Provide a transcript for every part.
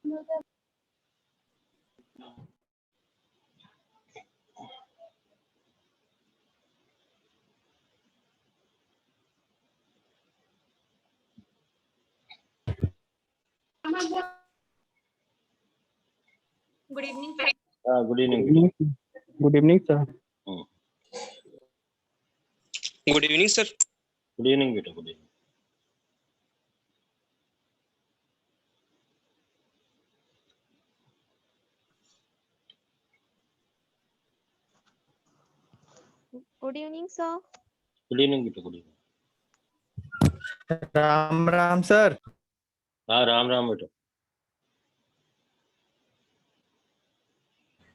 Good evening good evening. Good evening sir. Good evening sir. Good evening बेटा, good evening. Good evening sir. Good evening बेटा, good evening. Ram Ram sir. हाँ, राम राम बेटा।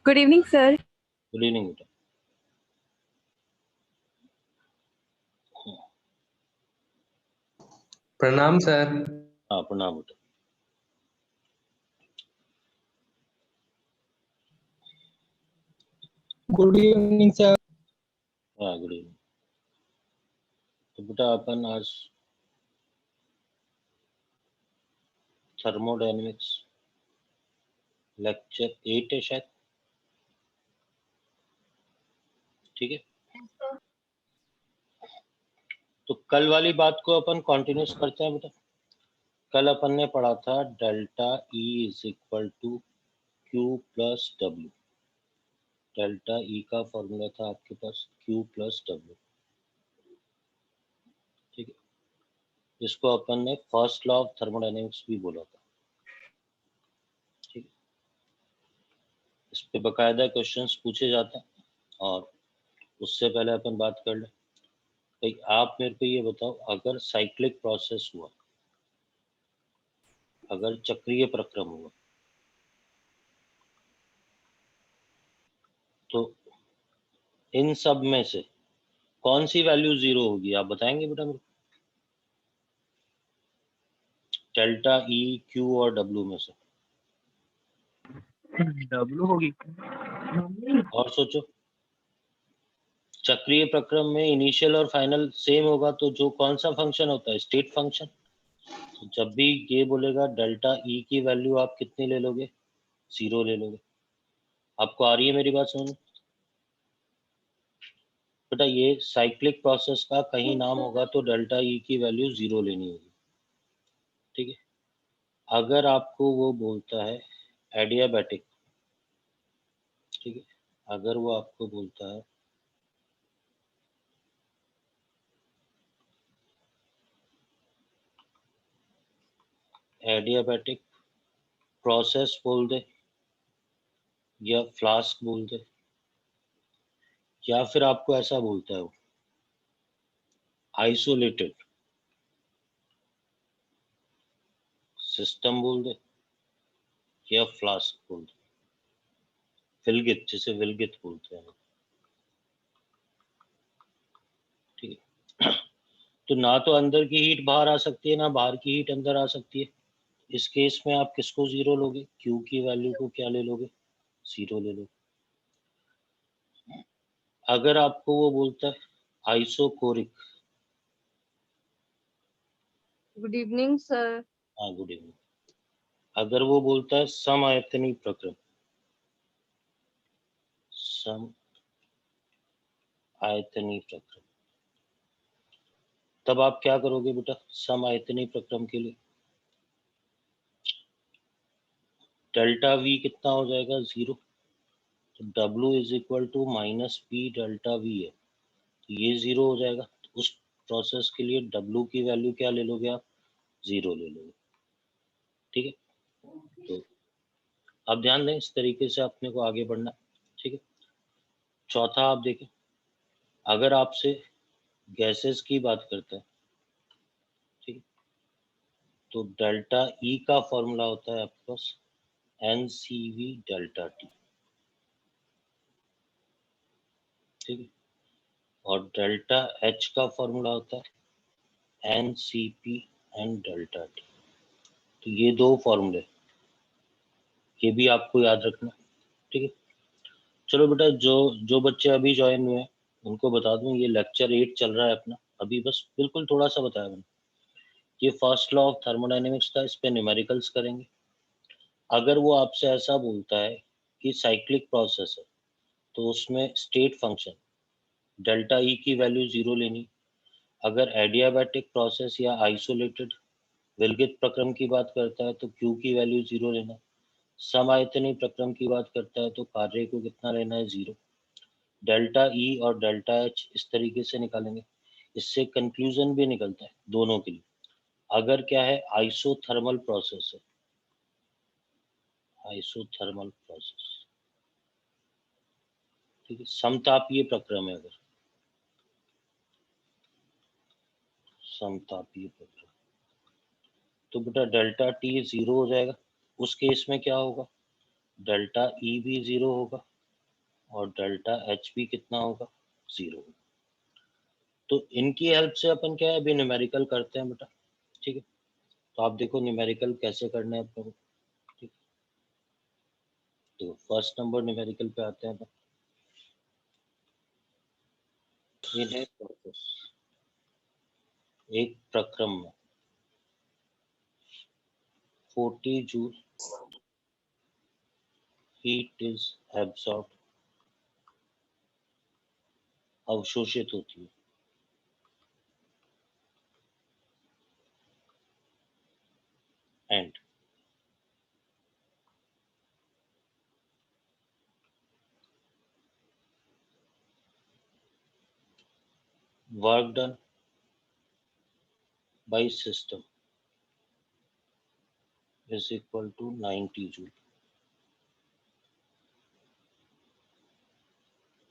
Good evening sir. Good evening बेटा। प्रणाम sir. हाँ, प्रणाम बेटा। Good evening sir. हाँ, गुड इवनिंग। तो बेटा अपन आज थर्मोडायनेमिक्स लेक्चर 8 है शायद, ठीक है। तो कल वाली बात को अपन कंटिन्यूस करते हैं बेटा। कल अपन ने पढ़ा था delta E is equal to Q plus W। Delta E का फॉर्मूला था आपके पास Q प्लस W, ठीक है। जिसको अपन ने फर्स्ट लॉ ऑफ थर्मोडायनेमिक्स भी बोला था, ठीक है। इस पे बकायदा क्वेश्चंस पूछे जाते हैं, और उससे पहले अपन बात कर लें। भाई आप मेरे को ये बताओ, अगर साइक्लिक प्रोसेस हुआ, अगर चक्रीय प्रक्रम हुआ, तो इन सब में से कौन सी वैल्यू जीरो होगी, आप बताएंगे बेटा मेरे को? डेल्टा E, Q और W में से W होगी। और सोचो। चक्रीय प्रक्रम में इनिशियल और फाइनल सेम होगा, तो जो कौन सा फंक्शन होता है, स्टेट फंक्शन। तो जब भी ये बोलेगा डेल्टा E की वैल्यू आप कितनी ले लोगे, 0 ले लोगे। आपको आ रही है मेरी बात समझ? बेटा ये साइक्लिक प्रोसेस का कहीं नाम होगा तो डेल्टा E की वैल्यू 0 लेनी होगी, ठीक है। अगर आपको वो बोलता है एडियाबैटिक, ठीक है, अगर वो आपको बोलता है एडियाबैटिक प्रोसेस बोल दे, या फ्लास्क बोल दे, या फिर आपको ऐसा बोलता है वो आइसोलेटेड सिस्टम बोल दे, या फ्लास्क बोल दे, विलगित, जिसे विलगित बोलते हैं, ठीक है। तो ना तो अंदर की हीट बाहर आ सकती है, ना बाहर की हीट अंदर आ सकती है। इस केस में आप किसको 0 लोगे, Q की वैल्यू को क्या ले लोगे, 0 ले लोगे। अगर आपको वो बोलता है आइसोकोरिक, गुड इवनिंग सर। हाँ गुड इवनिंग। अगर वो बोलता है समआयतनी प्रक्रम, सम आयतनी प्रक्रम, तब आप क्या करोगे बेटा समआयतनी प्रक्रम के लिए? डेल्टा V कितना हो जाएगा, 0। तो W is equal to minus P delta V है, तो ये 0 हो जाएगा। तो उस प्रोसेस के लिए W की वैल्यू क्या ले लोगे आप, 0 ले लोगे, ठीक है। तो अब ध्यान दें, इस तरीके से अपने को आगे बढ़ना, ठीक है। चौथा आप देखें, अगर आपसे गैसेस की बात करते हैं, ठीक है, तो डेल्टा E का फॉर्मूला होता है आपके पास NCV डेल्टा T, ठीक है। और डेल्टा H का फॉर्मूला होता है NCP एंड डेल्टा T। तो ये दो फॉर्मूले, ये भी आपको याद रखना, ठीक है। चलो बेटा, जो जो बच्चे अभी ज्वाइन हुए हैं उनको बता दूं, ये लेक्चर 8 चल रहा है अपना अभी, बस बिल्कुल थोड़ा सा बताया मैंने। ये फर्स्ट लॉ ऑफ थर्मोडायनेमिक्स था, इस पे न्यूमेरिकल्स करेंगे। अगर वो आपसे ऐसा बोलता है कि साइक्लिक प्रोसेस है तो उसमें स्टेट फंक्शन डेल्टा ई की वैल्यू 0 लेनी। अगर एडियाबैटिक प्रोसेस या आइसोलेटेड विलगित प्रक्रम की बात करता है तो क्यू की वैल्यू 0 लेना। समायतनी प्रक्रम की बात करता है तो कार्य को कितना लेना है, 0। डेल्टा ई और डेल्टा एच इस तरीके से निकालेंगे। इससे कंक्लूजन भी निकलता है दोनों के लिए। अगर क्या है, आइसोथर्मल प्रोसेस है, आइसोथर्मल प्रोसेस, ठीक है, समतापीय प्रक्रम है, अगर समतापीय प्रक्रम तो बेटा डेल्टा टी 0 हो जाएगा। उस केस में क्या होगा, डेल्टा ई भी 0 होगा और डेल्टा एच भी कितना होगा, 0 होगा। तो इनकी हेल्प से अपन क्या है, अभी न्यूमेरिकल करते हैं बेटा, ठीक है। तो आप देखो न्यूमेरिकल कैसे करना है अपन को, ठीक। तो फर्स्ट नंबर न्यूमेरिकल पे आते हैं अपन। ये है प्रोसेस, एक प्रक्रम में 40 जूल हीट इज एब्सॉर्ब, अवशोषित होती है, and work done by system is equal to 90 joule.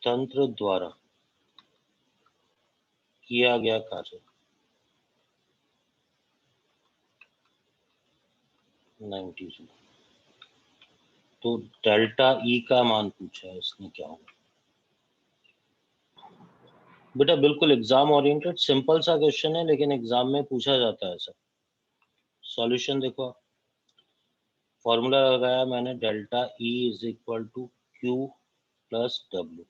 तंत्र द्वारा किया गया कार्य 90 जूल। तो डेल्टा ई का मान पूछा है इसने, क्या होगा बेटा? बिल्कुल एग्जाम ओरिएंटेड सिंपल सा क्वेश्चन है, लेकिन एग्जाम में पूछा जाता है ऐसा। सॉल्यूशन देखो, फॉर्मूला लगाया मैंने, delta E is equal to Q plus W,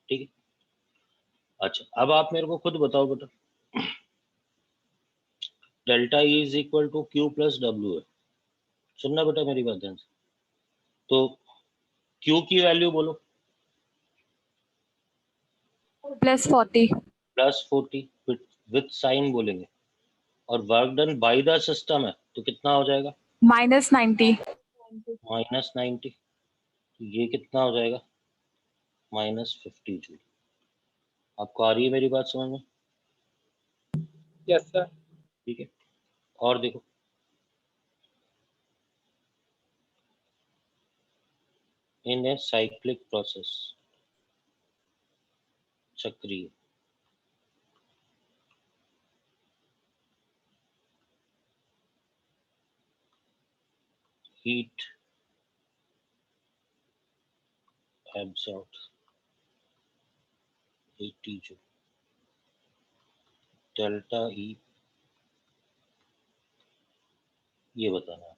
ठीक है। अच्छा, अब आप मेरे को खुद बताओ बेटा, delta E is equal to Q plus W है, सुनना बेटा मेरी बात ध्यान से। तो क्यू की वैल्यू बोलो, +40। +40 विथ साइन बोलेंगे, और work done by the system है तो कितना हो जाएगा, -90। -90। तो ये कितना हो जाएगा, -50 जूल। आपको आ रही है मेरी बात समझ में? Yes sir. ठीक है, और देखो, इन ए साइक्लिक प्रोसेस, चक्रीय, heat absorbed 80 जूल, डेल्टा ई ये बताना है।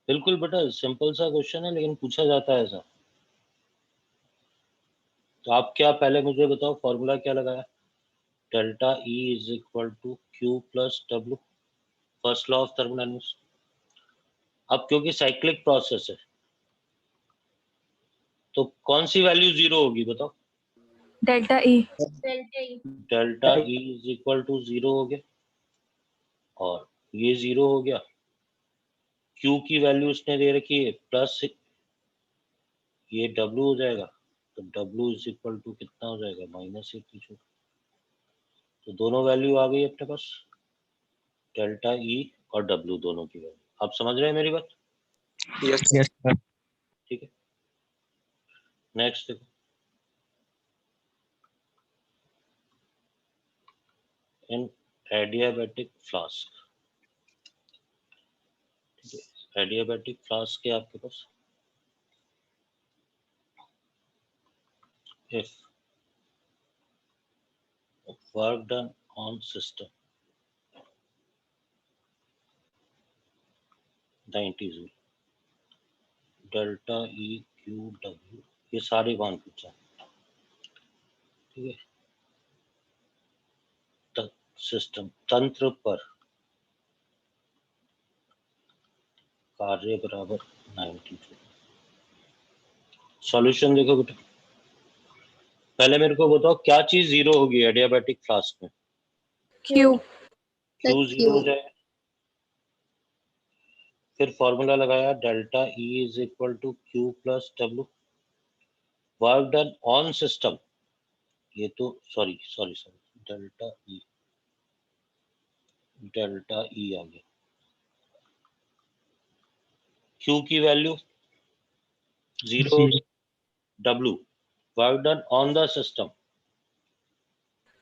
बिल्कुल बेटा सिंपल सा क्वेश्चन है, लेकिन पूछा जाता है ऐसा। तो आप क्या, पहले मुझे बताओ फॉर्मूला क्या लगाया, delta E is equal to Q plus W, first law of thermodynamics. अब क्योंकि साइक्लिक प्रोसेस है तो कौन सी वैल्यू 0 होगी बताओ, delta E. Delta E is equal to 0 हो गया, और ये 0 हो गया। क्यू की वैल्यू उसने दे रखी है प्लस, ये डब्ल्यू हो जाएगा, तो डब्ल्यू इज इक्वल टू कितना हो जाएगा, -80 जूल। तो दोनों वैल्यू आ गई अपने पास, डेल्टा ई और डब्ल्यू दोनों की वैल्यू। आप समझ रहे हैं मेरी बात? Yes yes sir. ठीक है, नेक्स्ट देखो, इन एडियाबैटिक फ्लास्क, ठीक है, एडियाबैटिक फ्लास्क है आपके पास। If work done on system 90 joule, delta E Q W ये सारे मान पूछा, ठीक है। सिस्टम तंत्र पर कार्य बराबर 92। सॉल्यूशन देखो बेटा, पहले मेरे को बताओ क्या चीज जीरो होगी एडियाबैटिक फ्लास्क में? Q. क्यू जीरो हो जाएगा। फिर फॉर्मूला लगाया delta E is equal to Q plus W. Work done on system, ये तो सॉरी डेल्टा ई आ गया। क्यू की value zero, W work done on the system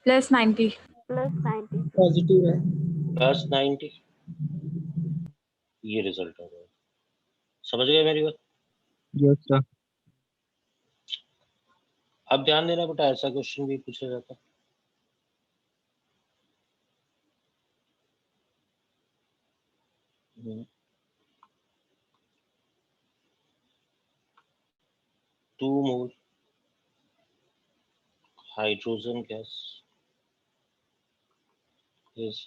Plus 90. Positive है। प्लस 90, ये रिजल्ट आ जाएगा। समझ गए मेरी बात? Yes sir. अब ध्यान देना बेटा, ऐसा क्वेश्चन भी पूछा जाता है। Two mole hydrogen gas is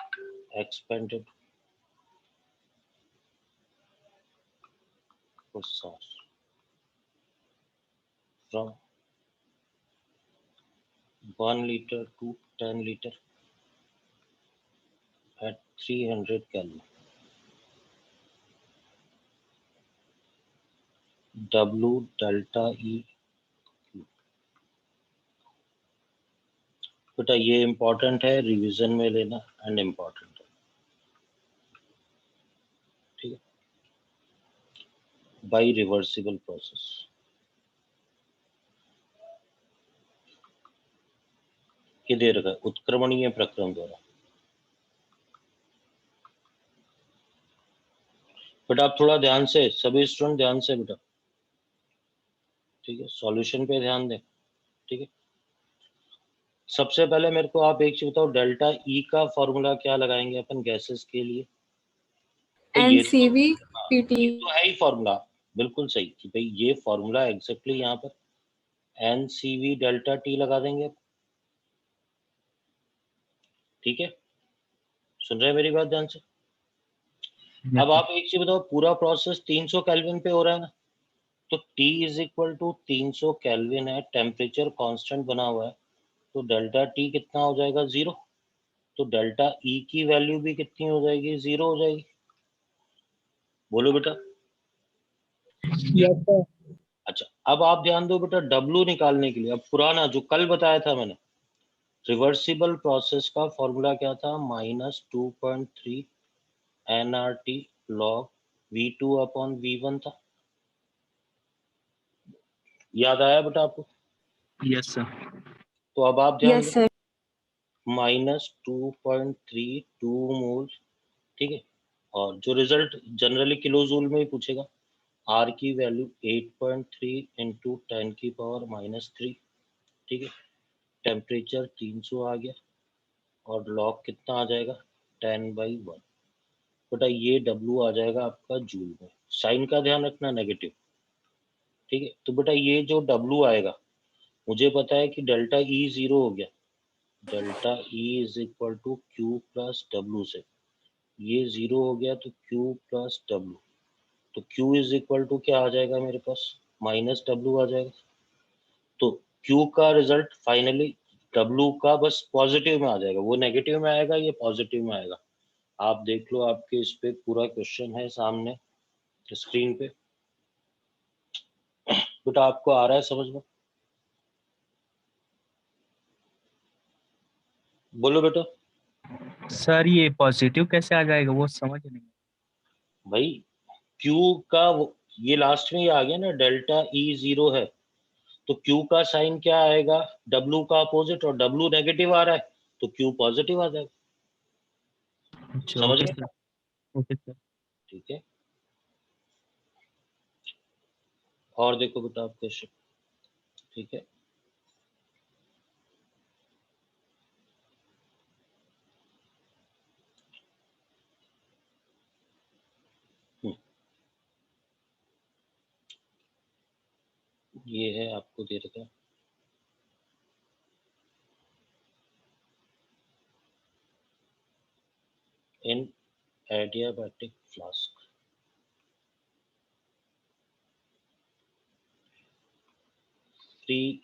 expanded for SARS from 1 liter to 10 liter at 300 Kelvin. W delta E. बेटा ये इंपॉर्टेंट है, रिवीजन में लेना एंड इम्पोर्टेंट है, ठीक है। बाई रिवर्सिबल प्रोसेस, ये दे रखा है उत्क्रमणीय प्रक्रम द्वारा। बेटा आप थोड़ा ध्यान से, सभी स्टूडेंट ध्यान से बेटा, ठीक है। सॉल्यूशन पे ध्यान दें, ठीक है। सबसे पहले मेरे को आप एक चीज बताओ, डेल्टा ई का फॉर्मूला क्या लगाएंगे अपन गैसेस के लिए? तो ये NCV PT. तो है ही फॉर्मूला, बिल्कुल सही कि भाई ये फॉर्मूला एग्जैक्टली यहाँ पर NCV डेल्टा टी लगा देंगे, ठीक है। सुन रहे हैं मेरी बात ध्यान से? अब आप एक चीज बताओ, पूरा प्रोसेस 300 केल्विन पे हो रहा है ना, तो T is equal to 300 kelvin है, टेम्परेचर कांस्टेंट बना हुआ है, तो डेल्टा T कितना हो जाएगा? 0। तो डेल्टा E की वैल्यू भी कितनी हो जाएगी? 0 हो जाएगी। बोलो बेटा। Yes sir. अच्छा अब आप ध्यान दो बेटा, W निकालने के लिए अब पुराना जो कल बताया था मैंने, रिवर्सिबल प्रोसेस का फॉर्मूला क्या था? -2.3 nRT log V2 upon V1 था। याद आया बेटा आपको? Yes sir. तो अब आप ध्यान Yes, sir. -2.32 मोल, ठीक है। और जो रिजल्ट जनरली किलो जूल में ही पूछेगा, आर की वैल्यू 8.3 इंटू 10 की पावर -3, ठीक है। टेम्परेचर 300 आ गया और लॉग कितना आ जाएगा? 10/1। बेटा ये W आ जाएगा आपका जूल में, साइन का ध्यान रखना नेगेटिव, ठीक है। तो बेटा ये जो W आएगा, मुझे पता है कि डेल्टा E 0 हो गया, delta E is equal to Q plus W से, ये 0 हो गया तो Q प्लस डब्ल्यू, तो Q इज इक्वल टू क्या आ जाएगा मेरे पास? -W आ जाएगा। तो Q का रिजल्ट फाइनली W का बस पॉजिटिव में आ जाएगा, वो नेगेटिव में आएगा, ये पॉजिटिव में आएगा। आप देख लो, आपके इस पे पूरा क्वेश्चन है सामने स्क्रीन पे, बेटा आपको आ रहा है समझ में? बोलो बेटा। सर ये पॉजिटिव कैसे आ जाएगा वो समझ नहीं। भाई Q का ये लास्ट में ही आ गया ना, डेल्टा E 0 है, तो Q का साइन क्या आएगा? W का अपोजिट, और W नेगेटिव आ रहा है तो Q पॉजिटिव आ जाएगा। अच्छा समझ ओके गए? सर। Okay sir. ठीक है। और देखो बेटा आप क्वेश्चन, ठीक है। ये है आपको दे रखा है, in adiabatic flask free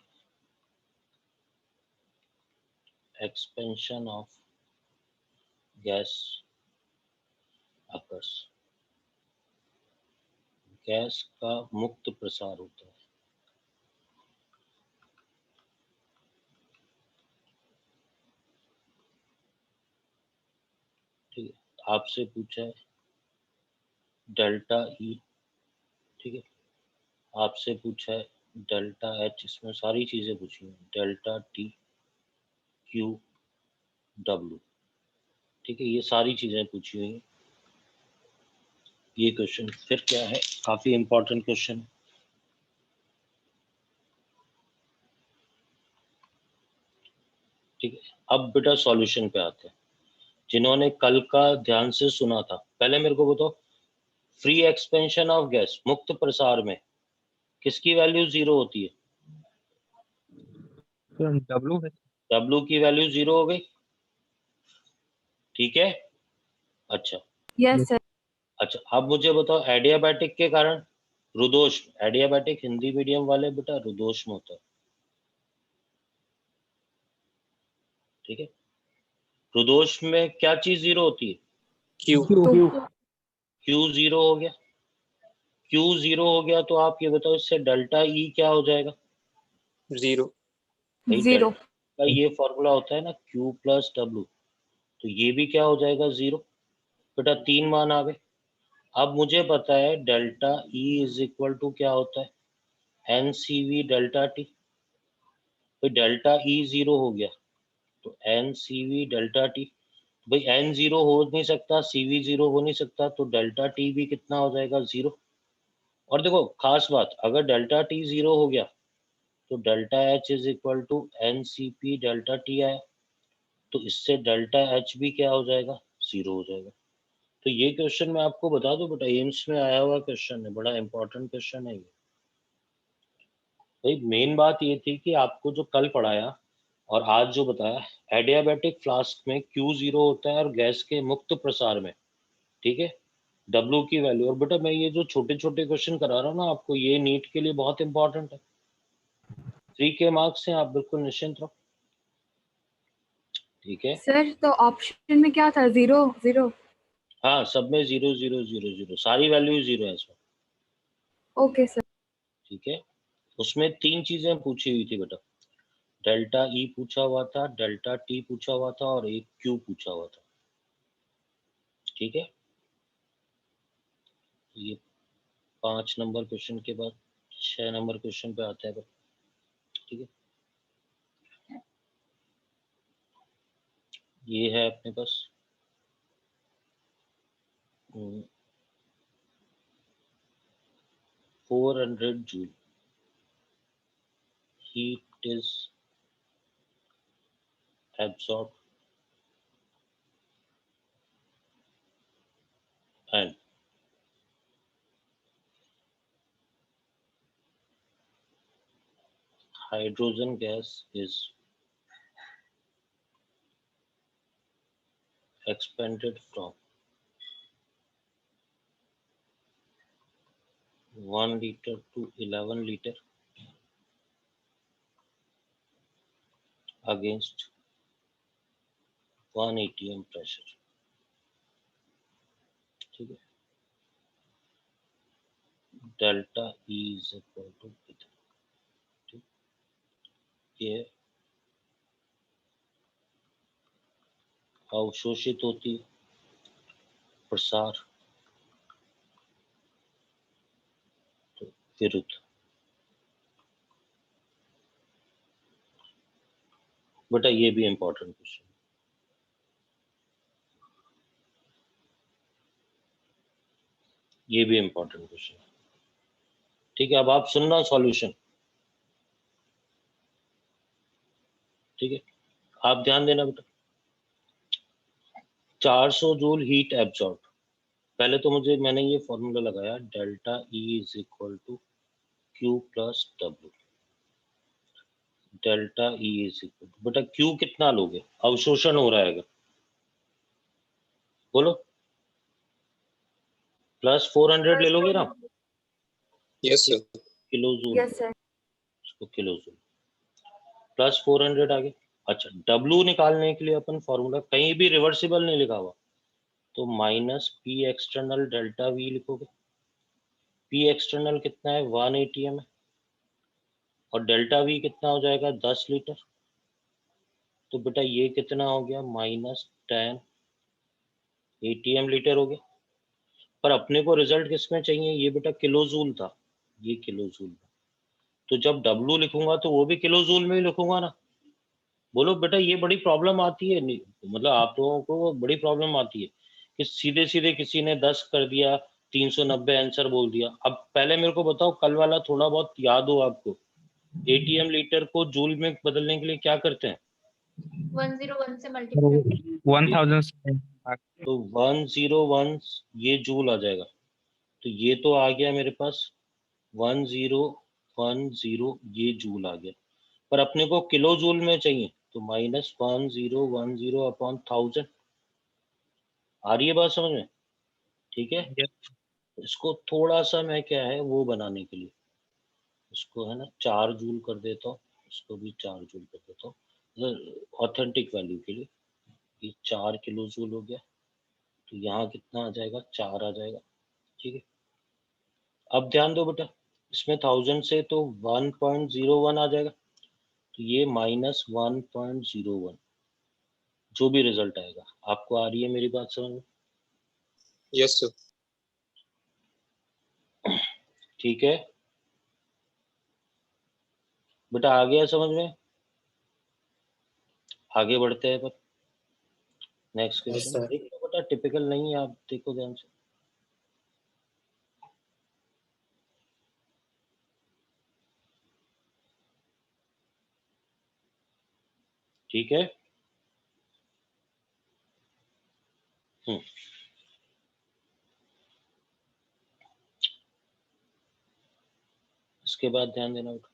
expansion of gas occurs, gas का मुक्त प्रसार होता है। ठीक है, आपसे पूछा है डेल्टा ई, ठीक है, आपसे पूछा है डेल्टा एच, इसमें सारी चीजें पूछी हैं, डेल्टा टी क्यू डब्ल्यू, ठीक है, ये सारी चीजें पूछी हुई हैं। ये क्वेश्चन फिर क्या है, काफी इंपॉर्टेंट क्वेश्चन। ठीक है, अब बेटा सॉल्यूशन पे आते हैं। जिन्होंने कल का ध्यान से सुना था, पहले मेरे को बताओ, फ्री एक्सपेंशन ऑफ गैस, मुक्त प्रसार में किसकी वैल्यू 0 होती है? W है। W की वैल्यू 0 हो गई, ठीक है। अच्छा Yes, sir. अच्छा, अब मुझे बताओ एडियाबैटिक के कारण रुदोष, एडियाबैटिक हिंदी मीडियम वाले बेटा रुदोष में होता है, ठीक है। रुदोष में क्या चीज 0 होती है? Q Two. Q 0 हो गया, Q 0 हो गया, तो आप ये बताओ इससे डेल्टा E क्या हो जाएगा? 0 भाई 0. डेल्टा का ये फॉर्मूला होता है ना, Q प्लस W, तो ये भी क्या हो जाएगा? 0। बेटा 3 मान आ गए। अब मुझे पता है delta E is equal to क्या होता है? NCV delta T. भाई डेल्टा E 0 हो गया, तो NCV डेल्टा टी, भाई N 0 हो नहीं सकता, CV 0 हो नहीं सकता, तो डेल्टा T भी कितना हो जाएगा? 0। और देखो खास बात, अगर डेल्टा T 0 हो गया तो delta H is equal to NCP delta T आया, तो इससे डेल्टा H भी क्या हो जाएगा? 0 हो जाएगा। तो ये क्वेश्चन मैं आपको बता दूं बेटा, एम्स में आया हुआ क्वेश्चन है, बड़ा इंपॉर्टेंट क्वेश्चन है ये। भाई मेन बात ये थी कि आपको जो कल पढ़ाया और आज जो बताया, एडियाबैटिक फ्लास्क में Q 0 होता है और गैस के मुक्त प्रसार में, ठीक है, W की वैल्यू। और बेटा मैं ये जो छोटे छोटे क्वेश्चन करा रहा हूँ ना आपको, ये नीट के लिए बहुत इंपॉर्टेंट है। 3 के मार्क्स हैं, आप बिल्कुल निश्चिंत रहो, ठीक है। सर तो ऑप्शन में क्या था? 0 0. हाँ, सब में 0 0 0 0, सारी वैल्यू 0 है इसमें, Okay, sir. ठीक है। उसमें 3 चीजें पूछी हुई थी बेटा, डेल्टा ई पूछा हुआ था, डेल्टा टी पूछा हुआ था, और एक क्यू पूछा हुआ था, ठीक है। ये 5 नंबर क्वेश्चन के बाद 6 नंबर क्वेश्चन पे आता है, ठीक है। ये है अपने पास 400 joule heat is absorbed and hydrogen gas is expanded from 1 liter to 11 liter against 1 atm pressure, ठीक है। Delta E is equal to कितना, ठीक, ये अवशोषित होती है, प्रसार तो विरुद्ध। बेटा ये भी इंपॉर्टेंट क्वेश्चन, ये भी इंपॉर्टेंट क्वेश्चन, ठीक है। अब आप सुनना सॉल्यूशन, ठीक है, आप ध्यान देना बेटा। 400 जूल हीट एब्जॉर्ब, पहले तो मुझे, मैंने ये फॉर्मूला लगाया, delta E is equal to Q plus W, delta E is equal to, बेटा क्यू कितना लोगे? अवशोषण हो रहा है, बोलो, प्लस 400 ले लोगे ना, Yes sir kilo joule, Yes, sir. उसको किलो जूल प्लस 400 आ गया। अच्छा, W निकालने के लिए अपन फॉर्मूला कहीं भी रिवर्सिबल नहीं लिखा हुआ, तो minus P external delta we लिखोगे। पी एक्सटर्नल कितना है 1 ATM है, और डेल्टा वी कितना हो जाएगा 10 लीटर। तो बेटा ये कितना हो गया -10 ATM लीटर हो गया। पर अपने को रिजल्ट किसमें चाहिए, ये बेटा किलो जूल था, ये किलो जूल था। तो जब W लिखूंगा तो वो भी किलो जूल में ही लिखूंगा ना। बोलो बेटा ये बड़ी प्रॉब्लम आती है, नहीं मतलब आप लोगों को बड़ी प्रॉब्लम आती है कि सीधे सीधे किसी ने 10 कर दिया, 390 आंसर बोल दिया। अब पहले मेरे को बताओ, कल वाला थोड़ा बहुत याद हो आपको, ATM लीटर को जूल में बदलने के लिए क्या करते हैं? 101 से मल्टीप्लाई। 1000 तो 101 ये जूल आ जाएगा। तो ये तो आ गया मेरे पास 1010 ये जूल आ गया। पर अपने को किलो जूल में चाहिए, तो -1010 अपॉन 1000। आ रही है बात समझ में? ठीक है। इसको थोड़ा सा मैं क्या है वो बनाने के लिए इसको है ना 4 जूल कर देता हूँ, इसको भी 4 जूल कर देता हूँ ऑथेंटिक वैल्यू के लिए। ये 4 किलो जूल हो गया, तो यहाँ कितना आ जाएगा 4 आ जाएगा। ठीक है, अब ध्यान दो बेटा, इसमें 1000 से तो 1.01 आ जाएगा, तो ये -1.01 जो भी रिजल्ट आएगा। आपको आ रही है मेरी बात समझ में? Yes sir. ठीक है बेटा, आ गया समझ में? आगे बढ़ते हैं पर नेक्स्ट क्वेश्चन देख लो बेटा, टिपिकल नहीं है, आप देखो ध्यान से। ठीक है, इसके बाद ध्यान देना बेटा,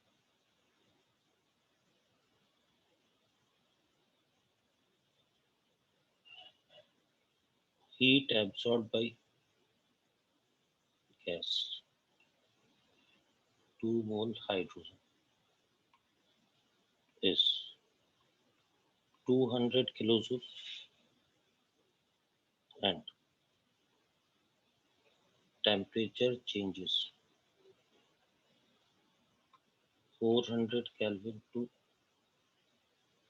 heat absorbed by gas 2 mole hydrogen is 200 kilojoule and temperature changes 400 Kelvin to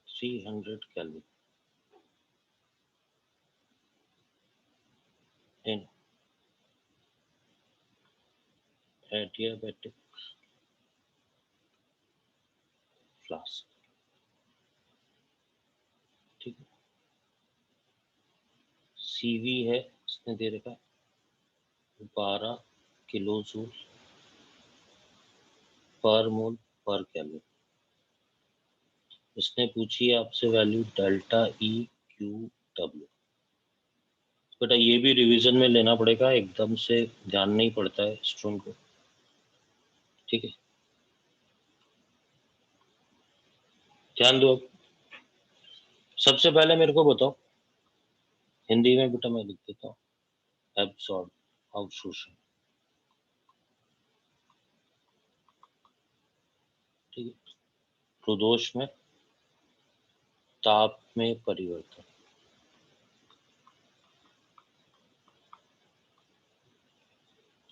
300 Kelvin in adiabatic flask। ठीक है, CV है इसने दे रखा 12 किलो जूल पर मोल पर केल्विन। इसने पूछी है आपसे value delta E Q W। बेटा ये भी रिवीजन में लेना पड़ेगा, एकदम से ध्यान नहीं पड़ता है स्टूडेंट को। ठीक है, ध्यान दो। अब सबसे पहले मेरे को बताओ, हिंदी में बेटा मैं लिख देता हूँ, एब्सॉर्ब अवशोषण। ठीक है, प्रदोष में ताप में परिवर्तन।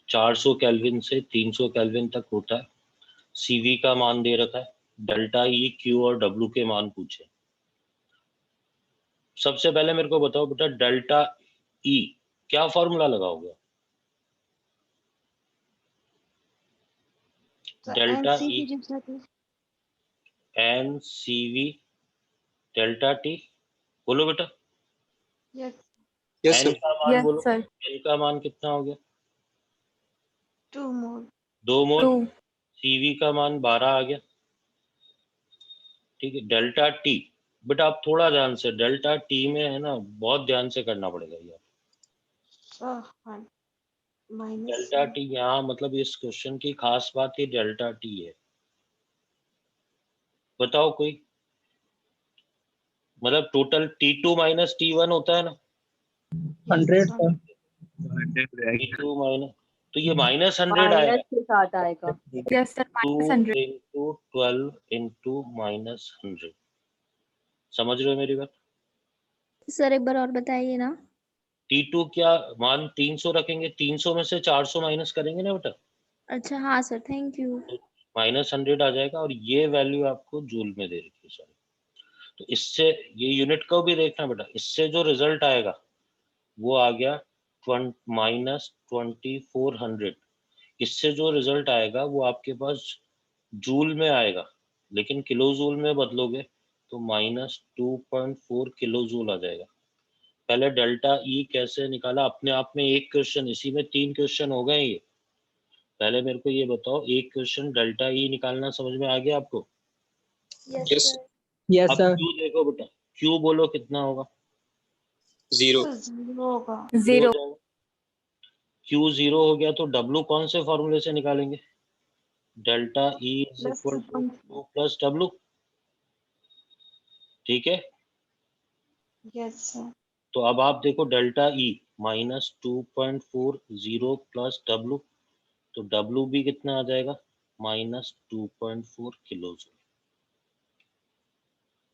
(400 केल्विन से 300 केल्विन तक होता है। CV का मान दे रखा है, डेल्टा E Q और W के मान पूछे। सबसे पहले मेरे को बताओ बेटा, डेल्टा E क्या फॉर्मूला लगाओगे? Delta E NCV delta T। बोलो बेटा, यस N सर। का मान यस बोलो, सर। N का मान कितना हो गया 2 मोल। 2 मोल। 2। CV का मान 12 आ गया। ठीक है, डेल्टा T बेटा आप थोड़ा ध्यान से, डेल्टा T में है ना बहुत ध्यान से करना पड़ेगा यार। डेल्टा T यहाँ मतलब इस क्वेश्चन की खास बात ये डेल्टा T है। बताओ कोई, मतलब टोटल T2 - T1 होता है ना, 100 का T2 माइनस तो ये -100 आएगा। माइनस के साथ आएगा। Yes sir, 2 -100। into 12 into -100। समझ रहे हो मेरी बात? सर एक बार और बताइए ना। T2 क्या मान 300 रखेंगे, 300 में से 400 माइनस करेंगे ना बेटा, अच्छा हाँ सर, थैंक यू। -100 आ जाएगा। और ये वैल्यू आपको जूल में दे रखी है सारी। तो इससे ये यूनिट को भी देखना बेटा, इससे जो रिजल्ट आएगा वो आ गया -2400। इससे जो रिजल्ट आएगा वो आपके पास जूल में आएगा, लेकिन किलो जूल में बदलोगे तो -2.4 किलो जूल आ जाएगा। पहले डेल्टा ई कैसे निकाला अपने आप में एक क्वेश्चन, इसी में 3 क्वेश्चन हो गए ये। पहले मेरे को ये बताओ, एक क्वेश्चन डेल्टा ई निकालना समझ में आ गया आपको? Yes. यस अब सर। क्यू देखो बेटा, क्यू बोलो कितना होगा? 0. तो 0 होगा। 0। क्यू 0 हो गया तो डब्लू कौन से फॉर्मूले से निकालेंगे? Delta E is plus equal to 2 plus W. ठीक है, यस सर। तो अब आप देखो डेल्टा ई -2.40 प्लस डब्लू, तो डब्लू भी कितना आ जाएगा? -2.4 किलो जूल।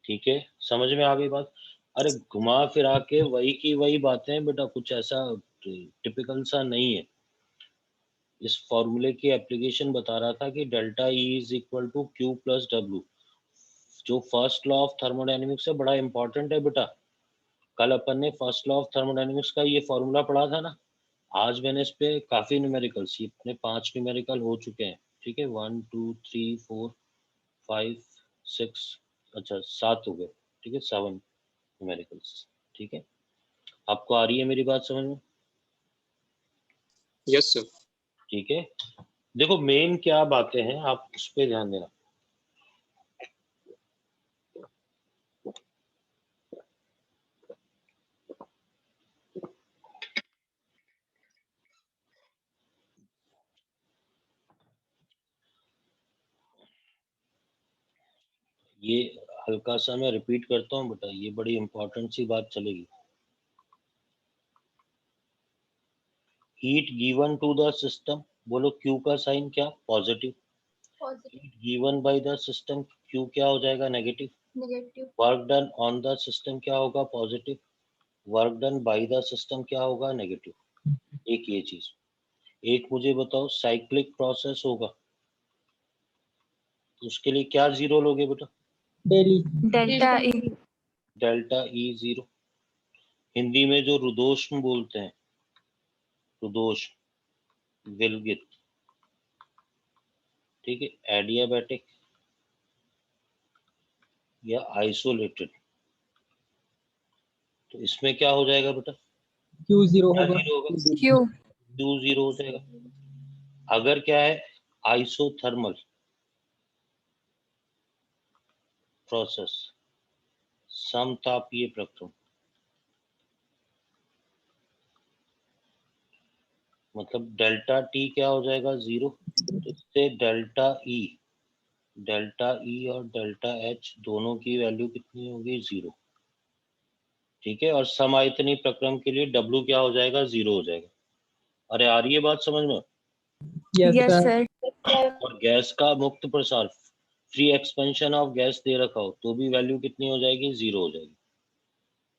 ठीक है, समझ में आ गई बात? अरे घुमा फिरा के वही की वही बातें बेटा, कुछ ऐसा टिपिकल सा नहीं है। इस फॉर्मूले की एप्लीकेशन बता रहा था कि delta E is equal to Q plus W, जो फर्स्ट लॉ ऑफ थर्मोडायनेमिक्स है, बड़ा इंपॉर्टेंट है बेटा। कल अपन ने फर्स्ट लॉ ऑफ थर्मोडायनेमिक्स का ये फॉर्मूला पढ़ा था ना। आज मैंने इस पे काफी न्यूमेरिकल्स, ये अपने 5 न्यूमेरिकल हो चुके हैं। ठीक है, 1 2 3 4 5 6, अच्छा 7 हो गए। ठीक है, 7 न्यूमेरिकल्स। ठीक है, आपको आ रही है मेरी बात समझ में? Yes, sir. ठीक है, देखो मेन क्या बातें हैं आप उस पर ध्यान देना। ये हल्का सा मैं रिपीट करता हूँ बेटा, ये बड़ी इंपॉर्टेंट सी बात चलेगी। Heat given to the system, बोलो क्यू का साइन क्या? Positive. Positive. Heat given by the system, Q क्या हो जाएगा? Negative. Negative. Work done on the system क्या होगा? Positive. Work done by the system क्या होगा? नेगेटिव। एक ये चीज। एक मुझे बताओ, साइक्लिक प्रोसेस होगा तो उसके लिए क्या जीरो लोगे बेटा? Daily. Delta E. Delta E zero. Hindi में जो रुदोष्म बोलते हैं, रुदोष्म, विलगित, ठीक है, एडियाबैटिक या आइसोलेटेड, तो इसमें क्या हो जाएगा बेटा? क्यू 0 क्या होगा। जीरो होगा? क्यू। क्यू जीरो हो जाएगा। अगर क्या है, आइसोथर्मल प्रोसेस, समतापीय प्रक्रम, मतलब डेल्टा टी क्या हो जाएगा? जीरो। तो इससे डेल्टा ई और डेल्टा एच दोनों की वैल्यू कितनी होगी? जीरो। ठीक है, और समायतनी प्रक्रम के लिए डब्ल्यू क्या हो जाएगा? जीरो हो जाएगा। अरे आ रही है बात समझ में? Yes yes sir. सर। और गैस का मुक्त प्रसार, फ्री एक्सपेंशन ऑफ गैस दे रखा हो तो भी वैल्यू कितनी हो जाएगी? जीरो हो जाएगी।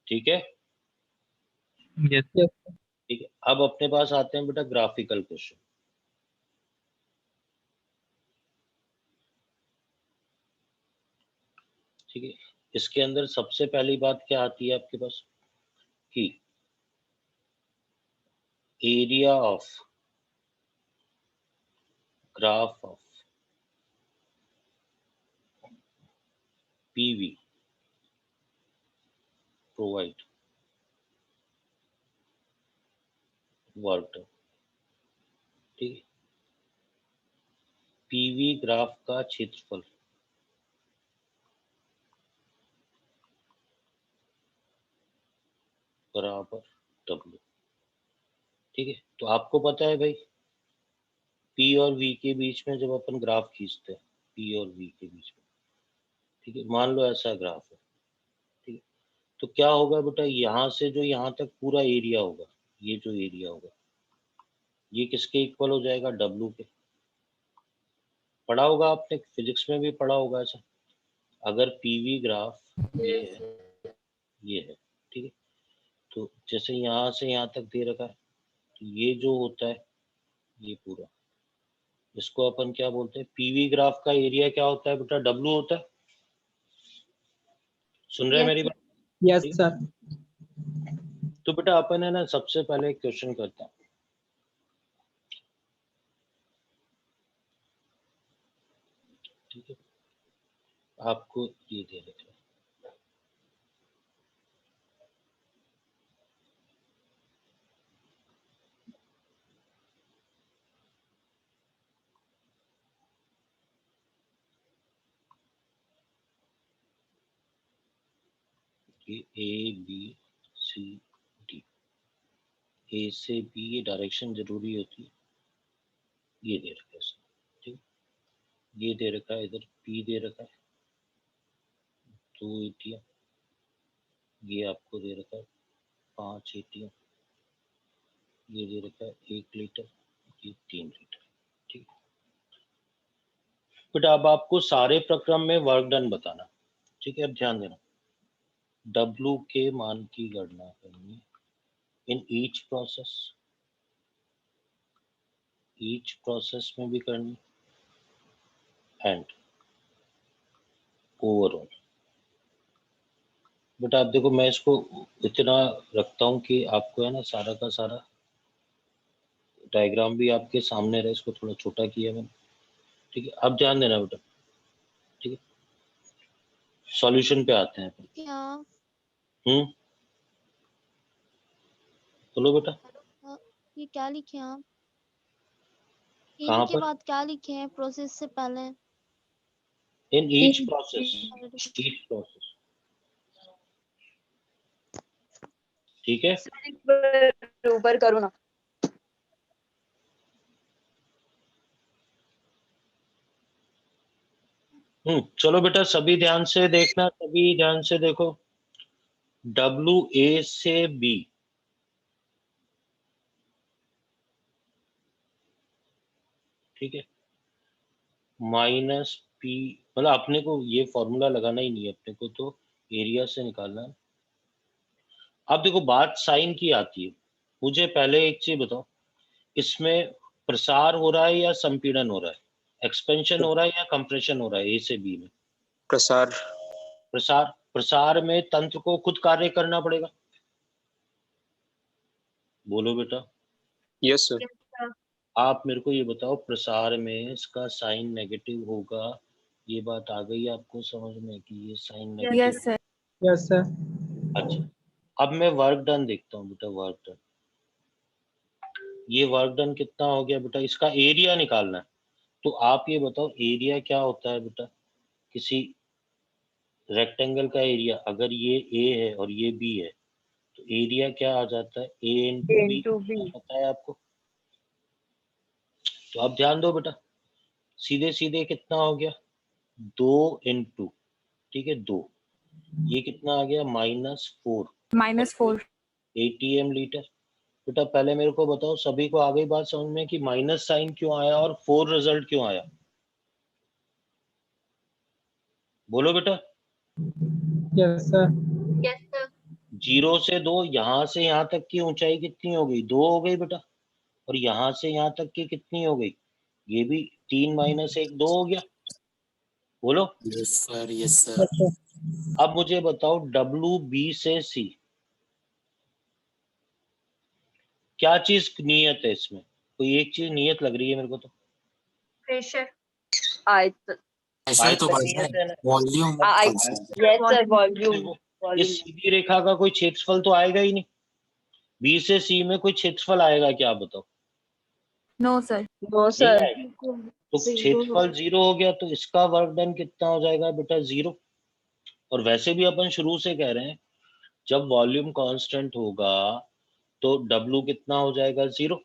ठीक है, यस। ठीक है। अब अपने पास आते हैं बेटा ग्राफिकल क्वेश्चन। ठीक है, इसके अंदर सबसे पहली बात क्या आती है आपके पास कि area of graph of PV provide work done. ठीक है, पीवी ग्राफ का क्षेत्रफल बराबर डब्ल्यू। ठीक है, तो आपको पता है भाई, पी और वी के बीच में जब अपन ग्राफ खींचते हैं, पी और वी के बीच में, ठीक है, मान लो ऐसा ग्राफ है। ठीक है, तो क्या होगा बेटा, यहाँ से जो यहाँ तक पूरा एरिया होगा, ये जो एरिया होगा, ये किसके इक्वल हो जाएगा? W के। पढ़ा होगा आपने, फिजिक्स में भी पढ़ा होगा ऐसा। अगर पीवी ग्राफ ये है, ठीक है, तो जैसे यहाँ से यहाँ तक दे रखा है, तो ये जो होता है ये पूरा, इसको अपन क्या बोलते हैं? पीवी ग्राफ का एरिया क्या होता है बेटा? W होता है। सुन रहे हैं मेरी बात? Yes sir. तो बेटा अपन है ना, सबसे पहले एक क्वेश्चन करते हैं। ठीक है, आपको ये दे रखे हैं। ये A B C D, A से B ये डायरेक्शन जरूरी होती है। ये दे रखा है इसमें, ठीक, ये दे रखा है, इधर P दे रखा है 2 ATM, ये आपको दे रखा है 5 ATM, ये दे रखा है 1 लीटर, ये 3 लीटर, ठीक। बेटा अब आपको सारे प्रक्रम में वर्क डन बताना, ठीक है। अब ध्यान देना, W के मान की गणना करनी इन ईच प्रोसेस में भी करनी एंड ओवरऑल। बेटा आप देखो, मैं इसको इतना रखता हूँ कि आपको है ना सारा का सारा डायग्राम भी आपके सामने रहे, इसको थोड़ा छोटा किया मैंने, ठीक है। अब ध्यान देना बेटा, ठीक है। सॉल्यूशन पे आते हैं अपन। क्या? बोलो बेटा। ये क्या लिखे आप? कहाँ ईच के पर? बाद क्या लिखे हैं प्रोसेस से पहले? इन ईच प्रोसेस, ठीक है। ऊपर करो ना। चलो बेटा सभी ध्यान से देखना, सभी ध्यान से देखो। WA से B, ठीक है, माइनस P, मतलब अपने को ये फॉर्मूला लगाना ही नहीं है, अपने को तो एरिया से निकालना है। अब देखो बात साइन की आती है, मुझे पहले एक चीज बताओ, इसमें प्रसार हो रहा है या संपीड़न हो रहा है? एक्सपेंशन हो रहा है या कंप्रेशन हो रहा है? A से B में प्रसार। प्रसार में तंत्र को खुद कार्य करना पड़ेगा। बोलो बेटा। Yes sir. आप मेरे को ये बताओ, प्रसार में इसका साइन नेगेटिव होगा, ये बात आ गई आपको समझ में कि ये sign negative? Yes sir. Yes sir. अच्छा, अब मैं वर्क डन देखता हूँ बेटा, वर्क डन। ये वर्क डन कितना हो गया बेटा? इसका एरिया निकालना है, तो आप ये बताओ एरिया क्या होता है बेटा? किसी रेक्टेंगल का एरिया, अगर ये A है और ये B है, तो एरिया क्या आ जाता है? A into B। पता है आपको? तो अब ध्यान दो बेटा, सीधे सीधे कितना हो गया? 2 इंटू, ठीक है, 2, ये कितना आ गया? -4 ATM लीटर। बेटा पहले मेरे को बताओ, सभी को आ गई बात समझ में कि माइनस साइन क्यों आया और 4 रिजल्ट क्यों आया? बोलो बेटा। Yes sir. 0 से 2, यहाँ से यहाँ तक की ऊंचाई कितनी हो गई? 2 हो गई बेटा। और यहाँ से यहाँ तक की कितनी हो गई? ये भी 3 - 1 2 हो गया। बोलो। Yes sir. Yes sir. अब मुझे बताओ WB से C, क्या चीज नियत है इसमें? कोई एक चीज नियत लग रही है मेरे को तो। प्रेशर। आयतन। ऐसा तो नियत है ना? वॉल्यूम। Yes sir, volume. देखो, इस सीधी रेखा का कोई क्षेत्रफल तो आएगा ही नहीं। B से C में कोई क्षेत्रफल आएगा क्या, आप बताओ? No sir. नो नहीं सर। आएगा। तो क्षेत्रफल 0 हो गया, तो इसका वर्क डन कितना हो जाएगा बेटा? 0। और वैसे भी अपन शुरू से कह रहे हैं, जब वॉल्यूम कांस्टेंट होगा तो W कितना हो जाएगा? 0।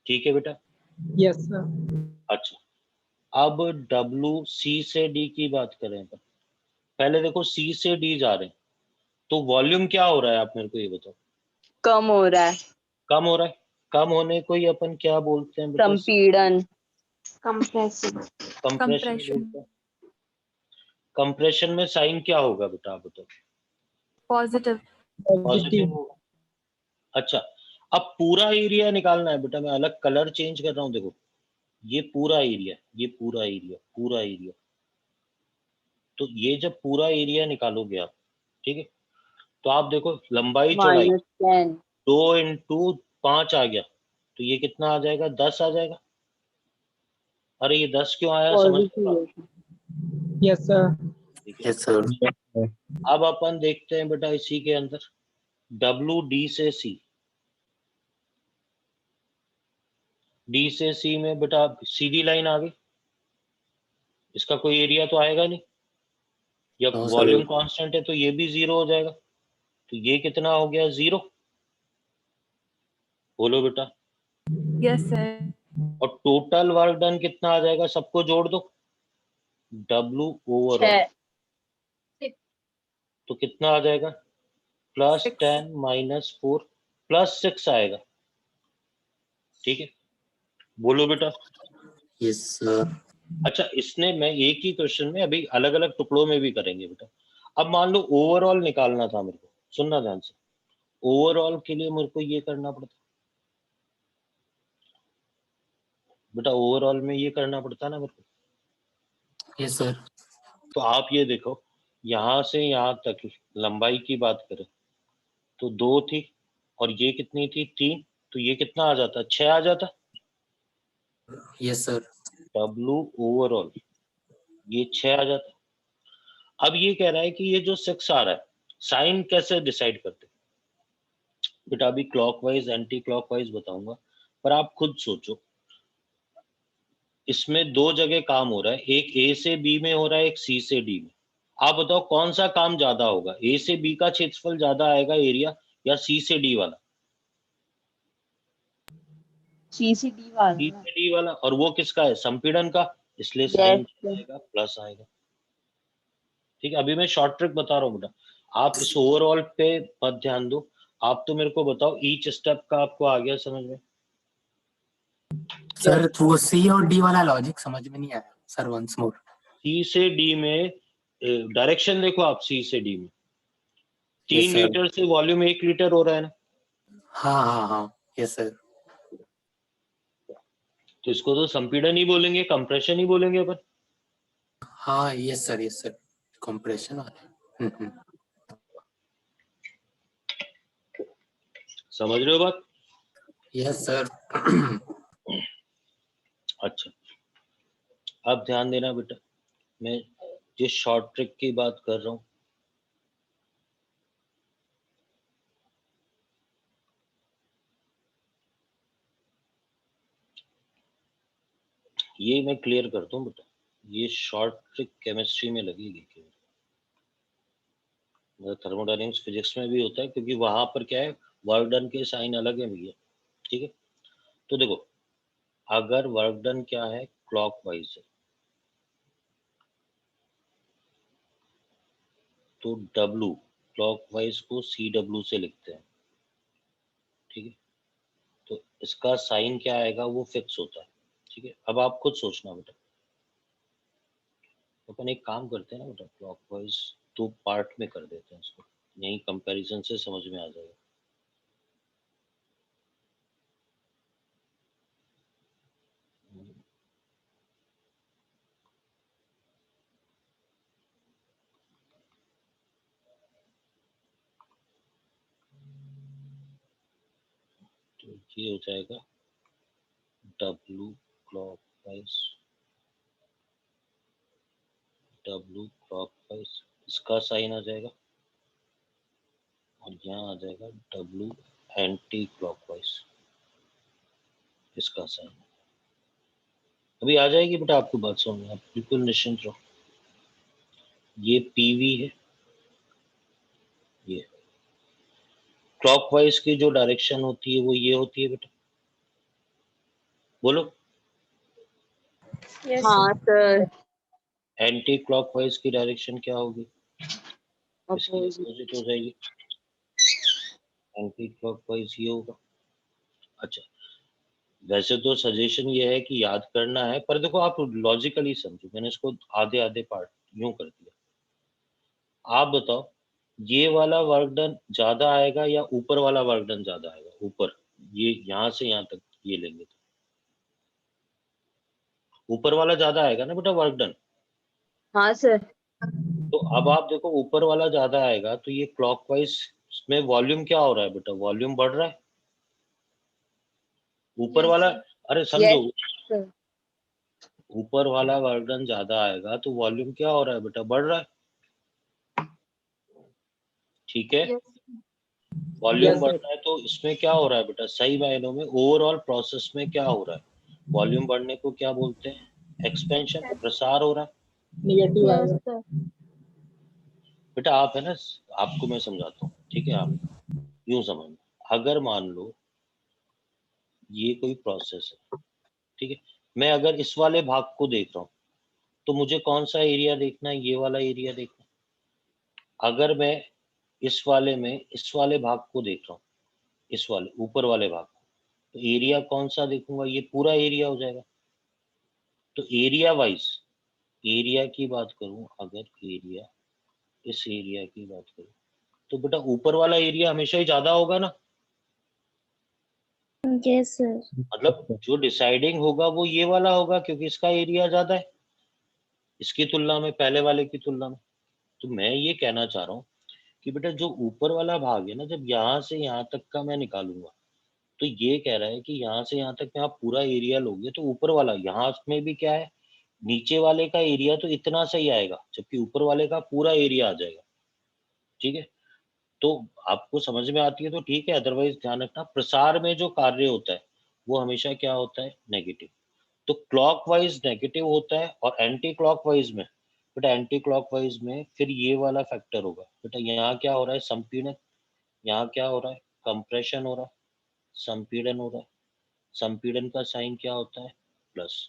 ठीक है बेटा। Yes sir. अच्छा, अब WC से D की बात करें अपन। पहले देखो C से D जा रहे हैं, तो वॉल्यूम क्या हो रहा है? आप मेरे को ये बताओ। कम हो रहा है। कम हो रहा है। कम होने को ही अपन क्या बोलते हैं बेटा? संपीड़न। Compressive. Compression Compression. बोलते हैं। कंप्रेशन में साइन क्या होगा बेटा आप बताओ? Positive. पॉजिटिव पॉजिटिव होगा। अच्छा, अब पूरा एरिया निकालना है बेटा, मैं अलग कलर चेंज कर रहा हूँ। देखो ये पूरा एरिया, ये पूरा एरिया, पूरा एरिया। तो ये जब पूरा एरिया निकालोगे आप, ठीक है, तो आप देखो लंबाई चौड़ाई -10। 2 इंटू 5 आ गया, तो ये कितना आ जाएगा? 10 आ जाएगा। अरे ये 10 क्यों आया समझ लो आप? पॉजिटिव। यस सर ठीक है। Yes sir. अब अपन देखते हैं बेटा इसी के अंदर डब्ल्यू डी से सी, डी से सी में बेटा सीधी लाइन आ गई, इसका कोई एरिया तो आएगा नहीं, या नो सर। वॉल्यूम कांस्टेंट है तो ये भी 0 हो जाएगा। तो ये कितना हो गया? 0। बोलो बेटा। Yes, sir. और टोटल वर्क डन कितना आ जाएगा? सबको जोड़ दो, डब्ल्यू ओवरऑल, 6। तो कितना आ जाएगा? +10 6. -4 +6 आएगा। ठीक है, बोलो बेटा। Yes sir. अच्छा, इसने मैं एक ही क्वेश्चन में अभी अलग अलग टुकड़ों में भी करेंगे बेटा। अब मान लो ओवरऑल निकालना था मेरे को, सुनना ध्यान से। ओवरऑल के लिए मेरे को ये करना पड़ता बेटा, ओवरऑल में ये करना पड़ता ना मेरे को। Yes sir. तो आप ये देखो, यहाँ से यहाँ तक लंबाई की बात करें तो 2 थी, और ये कितनी थी? 3। तो ये कितना आ जाता? 6 आ जाता। Yes sir. डब्ल्यू ओवरऑल ये 6 आ जाता। अब ये कह रहा है कि ये जो 6 आ रहा है, साइन कैसे डिसाइड करते? बेटा अभी क्लॉकवाइज एंटी क्लॉकवाइज बताऊंगा, पर आप खुद सोचो। इसमें 2 जगह काम हो रहा है, एक ए से बी में हो रहा है, एक सी से डी में। आप बताओ कौन सा काम ज्यादा होगा? ए से बी का क्षेत्रफल ज्यादा आएगा एरिया, या सी से डी वाला? CCD सी वाला। से डी वाला। और वो किसका है? संपीड़न का, इसलिए साइन Yes. आएगा प्लस आएगा। ठीक है, अभी मैं शॉर्ट ट्रिक बता रहा हूँ बेटा, आप इस ओवरऑल पे मत ध्यान दो। आप तो मेरे को बताओ ईच स्टेप का आपको आ गया समझ में? सर वो सी और डी वाला लॉजिक समझ में नहीं आया सर, वंस मोर। सी से डी में डायरेक्शन देखो आप, सी से डी में 3 Yes, sir. लीटर से वॉल्यूम 1 लीटर हो रहा है ना। हाँ हाँ हाँ। Yes sir. तो इसको तो संपीड़न ही बोलेंगे, कंप्रेशन ही बोलेंगे अपन। हाँ yes sir, yes sir. Compression वाला। समझ रहे हो बात? Yes sir. अच्छा, अब ध्यान देना बेटा, मैं जिस शॉर्ट ट्रिक की बात कर रहा हूँ, ये मैं क्लियर करता हूँ बेटा। ये शॉर्ट ट्रिक केमिस्ट्री में लगेगी केवल, थर्मोडायनेमिक्स फिजिक्स में भी होता है, क्योंकि वहां पर क्या है, वर्क डन के साइन अलग है भैया। ठीक है, तो देखो अगर वर्क डन क्या है, क्लॉकवाइज है, तो डब्लू क्लॉकवाइज को सी डब्लू से लिखते हैं। ठीक है, तो इसका साइन क्या आएगा वो फिक्स होता है। ठीक है, अब आप खुद सोचना बेटा। अपन एक काम करते हैं ना बेटा, क्लॉकवाइज 2 पार्ट में कर देते हैं इसको, यही कंपैरिजन से समझ में आ जाएगा। तो ये हो जाएगा डब्लू क्लॉकवाइज, डब्लू क्लॉकवाइज, इसका साइन आ जाएगा, और यहाँ आ जाएगा डब्लू एंटी क्लॉकवाइज, इसका साइन। अभी आ जाएगी बेटा आपको बात समझ में, आप बिल्कुल निश्चिंत रहो। ये पीवी है, ये क्लॉकवाइज की जो डायरेक्शन होती है वो ये होती है बेटा। बोलो। Yes, हाँ सर। एंटी क्लॉकवाइज की डायरेक्शन क्या होगी? इसकी Opposite. अपोजिट हो जाएगी। एंटी क्लॉकवाइज ये होगा। अच्छा, वैसे तो सजेशन ये है कि याद करना है, पर देखो आप लॉजिकली समझो, मैंने इसको आधे आधे पार्ट यूं कर दिया। आप बताओ ये वाला वर्क डन ज्यादा आएगा या ऊपर वाला वर्क डन ज्यादा आएगा? ऊपर, ये यहां से यहां तक ये लेंगे तो ऊपर वाला ज्यादा आएगा ना बेटा वर्क डन। हाँ सर। तो अब आप देखो ऊपर वाला ज्यादा आएगा तो ये क्लॉकवाइज में वॉल्यूम क्या हो रहा है बेटा? वॉल्यूम बढ़ रहा है। ऊपर Yes, वाला, sir. अरे समझो, सर ऊपर वाला वर्क डन ज्यादा आएगा तो वॉल्यूम क्या हो रहा है बेटा? बढ़ रहा है। ठीक है, Yes. वॉल्यूम Yes, बढ़ sir. रहा है तो इसमें क्या हो रहा है बेटा? सही मायनों में ओवरऑल प्रोसेस में क्या हो रहा है? वॉल्यूम बढ़ने को क्या बोलते हैं? एक्सपेंशन, प्रसार हो रहा है। Negative यस आएगा. सर। बेटा आप है ना, आपको मैं समझाता हूँ, ठीक है? आप यूं समझना, अगर मान लो ये कोई प्रोसेस है, ठीक है, मैं अगर इस वाले भाग को देख रहा हूँ तो मुझे कौन सा एरिया देखना है? ये वाला एरिया देखना है। अगर मैं इस वाले में इस वाले भाग को देख रहा हूँ, इस वाले ऊपर वाले भाग को, तो एरिया कौन सा देखूंगा? ये पूरा एरिया हो जाएगा। तो एरिया वाइज, एरिया की बात करूं, अगर एरिया, इस एरिया की बात करूं, तो बेटा ऊपर वाला एरिया हमेशा ही ज्यादा होगा ना। Yes sir. मतलब जो डिसाइडिंग होगा वो ये वाला होगा, क्योंकि इसका एरिया ज्यादा है इसकी तुलना में, पहले वाले की तुलना में। तो मैं ये कहना चाह रहा हूँ कि बेटा जो ऊपर वाला भाग है ना, जब यहाँ से यहाँ तक का मैं निकालूंगा, तो ये कह रहा है कि यहाँ से यहाँ तक में आप पूरा एरिया लोगे तो ऊपर वाला, यहाँ में भी क्या है, नीचे वाले का एरिया तो इतना सही आएगा, जबकि ऊपर वाले का पूरा एरिया आ जाएगा। ठीक है, तो आपको समझ में आती है तो ठीक है, अदरवाइज ध्यान रखना प्रसार में जो कार्य होता है वो हमेशा क्या होता है? नेगेटिव। तो क्लॉकवाइज नेगेटिव होता है और एंटी क्लॉकवाइज में, बेटा एंटी क्लॉकवाइज में फिर ये वाला फैक्टर होगा। बेटा यहाँ क्या हो रहा है? संपीड़न। यहाँ क्या हो रहा है? कंप्रेशन हो रहा है। संपीड़न हो रहा है। संपीड़न का साइन क्या होता है? प्लस।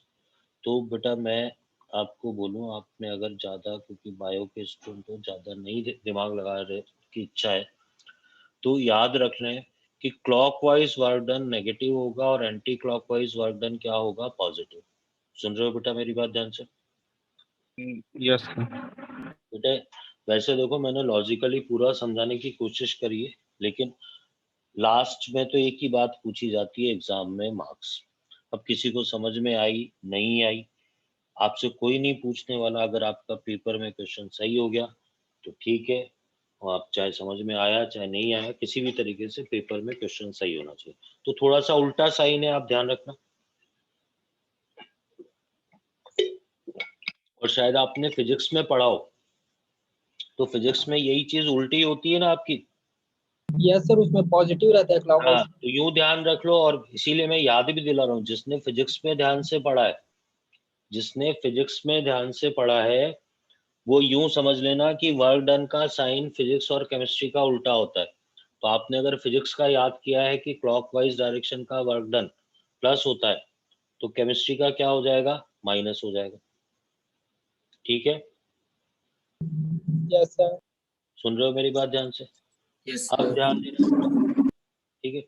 तो बेटा मैं आपको बोलूं, आपने अगर ज़्यादा, क्योंकि बायो के स्टूडेंट तो ज़्यादा नहीं दिमाग लगा रहे की इच्छा है, तो याद रख लें कि क्लॉकवाइज वर्क डन नेगेटिव होगा और एंटी क्लॉकवाइज वर्क डन क्या होगा? पॉजिटिव। सुन रहे हो बेटा मेरी बात ध्यान से? यस बेटा वैसे देखो मैंने लॉजिकली पूरा समझाने की कोशिश करी है, लेकिन लास्ट में तो एक ही बात पूछी जाती है एग्जाम में, मार्क्स। अब किसी को समझ में आई नहीं आई, आपसे कोई नहीं पूछने वाला। अगर आपका पेपर में क्वेश्चन सही हो गया तो ठीक है, और आप चाहे समझ में आया चाहे नहीं आया, किसी भी तरीके से पेपर में क्वेश्चन सही होना चाहिए। तो थोड़ा सा उल्टा साइन है, आप ध्यान रखना। और शायद आपने फिजिक्स में पढ़ा हो, तो फिजिक्स में यही चीज उल्टी होती है ना आपकी। Yes sir, उसमें पॉजिटिव रहता है हाँ, क्लॉकवाइज. तो यूं ध्यान रख लो, और इसीलिए मैं याद भी दिला रहा हूँ, जिसने फिजिक्स में ध्यान से पढ़ा है, जिसने फिजिक्स में ध्यान से पढ़ा है, वो यूं समझ लेना कि वर्क डन का साइन फिजिक्स और केमिस्ट्री का उल्टा होता है। तो आपने अगर फिजिक्स का याद किया है कि क्लॉकवाइज डायरेक्शन का वर्क डन प्लस होता है, तो केमिस्ट्री का क्या हो जाएगा? माइनस हो जाएगा। ठीक है, Yes sir. सुन रहे हो मेरी बात ध्यान से? यस अब सर। ध्यान देना, ठीक है।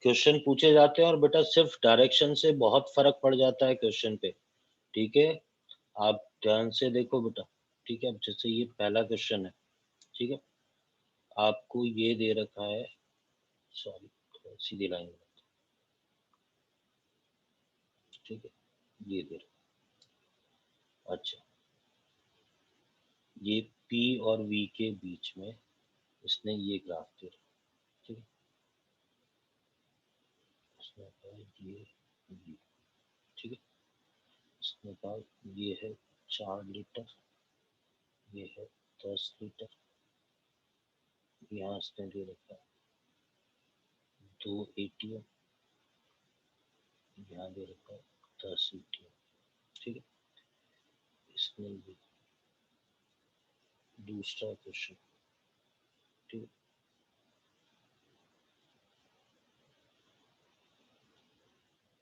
क्वेश्चन पूछे जाते हैं और बेटा सिर्फ डायरेक्शन से बहुत फर्क पड़ जाता है क्वेश्चन पे। ठीक है, आप ध्यान से देखो बेटा। ठीक है, अब जैसे ये पहला क्वेश्चन है, ठीक है, आपको ये दे रखा है, सॉरी सीधी लाइन में, ठीक है, ये दे रखा। अच्छा, ये P और V के बीच में इसने ये ग्राफ दे रखा, ठीक है, इसने कहा ये V, ठीक है, इसने कहा ये है 4 लीटर, ये है 10 लीटर, यहाँ इसने दे रखा है 2 ATM, यहाँ दे रखा है 10 ATM, ठीक है। इसमें ये दूसरा क्वेश्चन, ठीक है,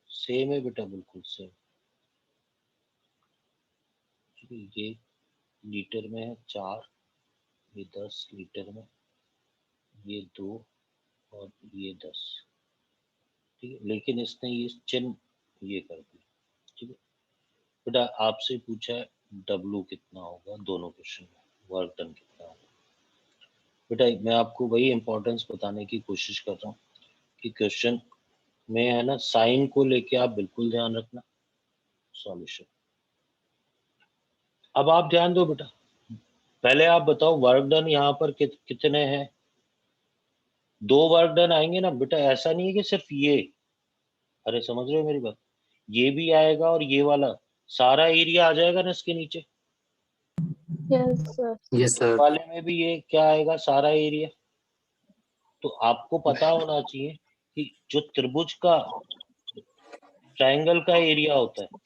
सेम है बेटा, बिल्कुल सेम, ठीक है। ये लीटर में है 4, ये 10 लीटर में, ये 2 और ये 10, ठीक है, लेकिन इसने ये चिन्ह ये कर दिया। ठीक है बेटा, आपसे पूछा है W कितना होगा दोनों क्वेश्चन में, वर्क डन कितना होगा। बेटा मैं आपको वही इंपॉर्टेंस बताने की कोशिश कर रहा हूँ कि क्वेश्चन में है ना साइन को लेके आप बिल्कुल ध्यान रखना। सॉल्यूशन अब आप ध्यान दो बेटा, पहले आप बताओ वर्क डन यहाँ पर कितने हैं। 2 वर्क डन आएंगे ना बेटा, ऐसा नहीं है कि सिर्फ ये, अरे समझ रहे हो मेरी बात, ये भी आएगा और ये वाला सारा एरिया आ जाएगा ना इसके नीचे। Yes sir. Yes sir. वाले में भी ये क्या आएगा, सारा एरिया। तो आपको पता होना चाहिए कि जो त्रिभुज का ट्रायंगल का एरिया होता है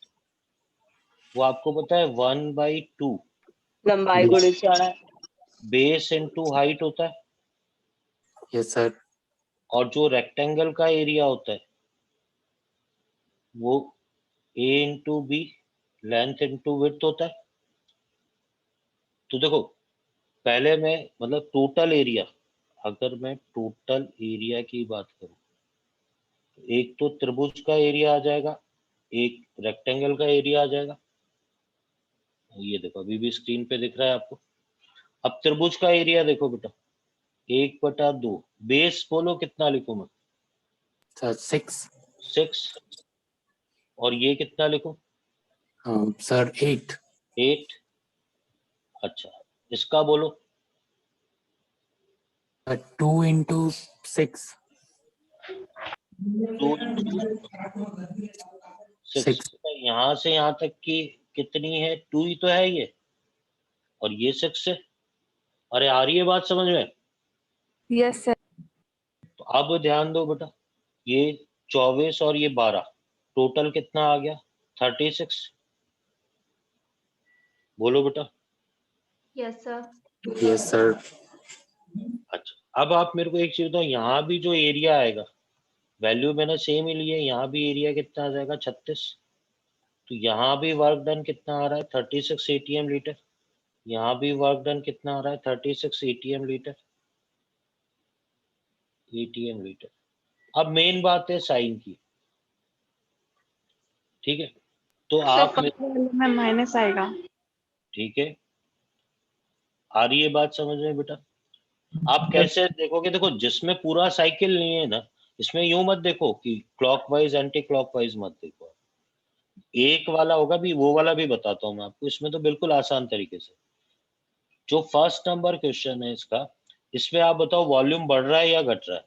वो आपको पता है 1/2 लंबाई गुणित चौड़ाई। बेस इनटू हाइट होता है, यस सर। और जो रेक्टेंगल का एरिया होता है वो a into B length into width होता है। तो देखो पहले मैं मतलब टोटल एरिया, अगर मैं टोटल एरिया की बात करूं तो एक तो त्रिभुज का एरिया आ जाएगा, एक रेक्टेंगल का एरिया आ जाएगा। ये देखो अभी भी स्क्रीन पे दिख रहा है आपको। अब त्रिभुज का एरिया देखो बेटा, 1/2 बेस बोलो कितना लिखूं मैं, सर 6। 6, और ये कितना लिखूं, सर 8। 8। अच्छा इसका बोलो, 2 into 6। 2 इंटू 6। 6। यहाँ से यहाँ तक की कितनी है, 2 ही तो है ये, और ये 6 है। अरे आ रही है बात समझ में। Yes, sir. तो अब ध्यान दो बेटा, ये 24 और ये 12 टोटल कितना आ गया, 36। बोलो बेटा। Yes sir. Yes sir. अच्छा अब आप मेरे को एक चीज बताओ, यहाँ भी जो एरिया आएगा वैल्यू मैंने सेम ही ली है, यहाँ भी एरिया कितना आ जाएगा 36। तो यहाँ भी वर्क डन कितना आ रहा है 36 ATM लीटर, यहाँ भी वर्क डन कितना आ रहा है 36 ATM लीटर। अब मेन बात है साइन की, ठीक है। तो आप में माइनस आएगा. ठीक है, आ रही है बात समझ में बेटा। आप कैसे देखोगे, देखो जिसमें पूरा साइकिल नहीं है ना, इसमें यूं मत देखो कि क्लॉकवाइज एंटी क्लॉकवाइज मत देखो, एक वाला होगा भी, वो वाला भी बताता हूं मैं आपको। इसमें तो बिल्कुल आसान तरीके से, जो फर्स्ट नंबर क्वेश्चन है इसका, इसमें आप बताओ वॉल्यूम बढ़ रहा है या घट रहा है,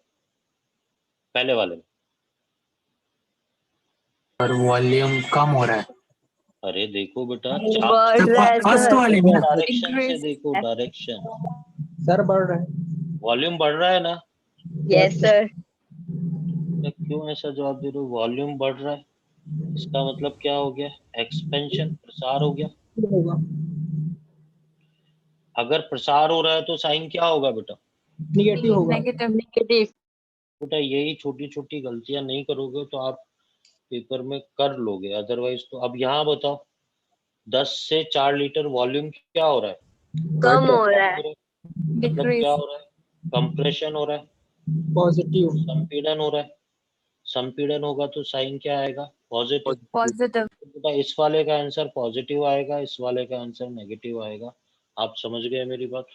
पहले वाले में। पर वॉल्यूम कम हो रहा है। अरे देखो बेटा, बढ़ रहा है फर्स्ट सर। वाले में। डायरेक्शन से Increase. देखो, डायरेक्शन, सर बढ़ रहा है। वॉल्यूम बढ़ रहा है ना। Yes sir. तो क्यों ऐसा जवाब दे रहे हो, वॉल्यूम बढ़ रहा है, इसका मतलब क्या हो गया, एक्सपेंशन, प्रसार हो गया। होगा। अगर प्रसार हो रहा है तो साइन क्या होगा बेटा, निगेटिव होगा। Negative. नेगेटिव। बेटा यही छोटी छोटी गलतियां नहीं करोगे तो आप पेपर में कर लोगे, अदरवाइज तो। अब यहाँ बताओ 10 से 4 लीटर वॉल्यूम क्या हो रहा है, कम हो रहा है। मतलब क्या Decrease. हो रहा है, कंप्रेशन हो रहा है, पॉजिटिव। संपीड़न हो रहा है। संपीड़न होगा तो साइन क्या आएगा, पॉजिटिव। Positive. बेटा इस वाले का आंसर पॉजिटिव आएगा, इस वाले का आंसर नेगेटिव आएगा। आप समझ गए मेरी बात,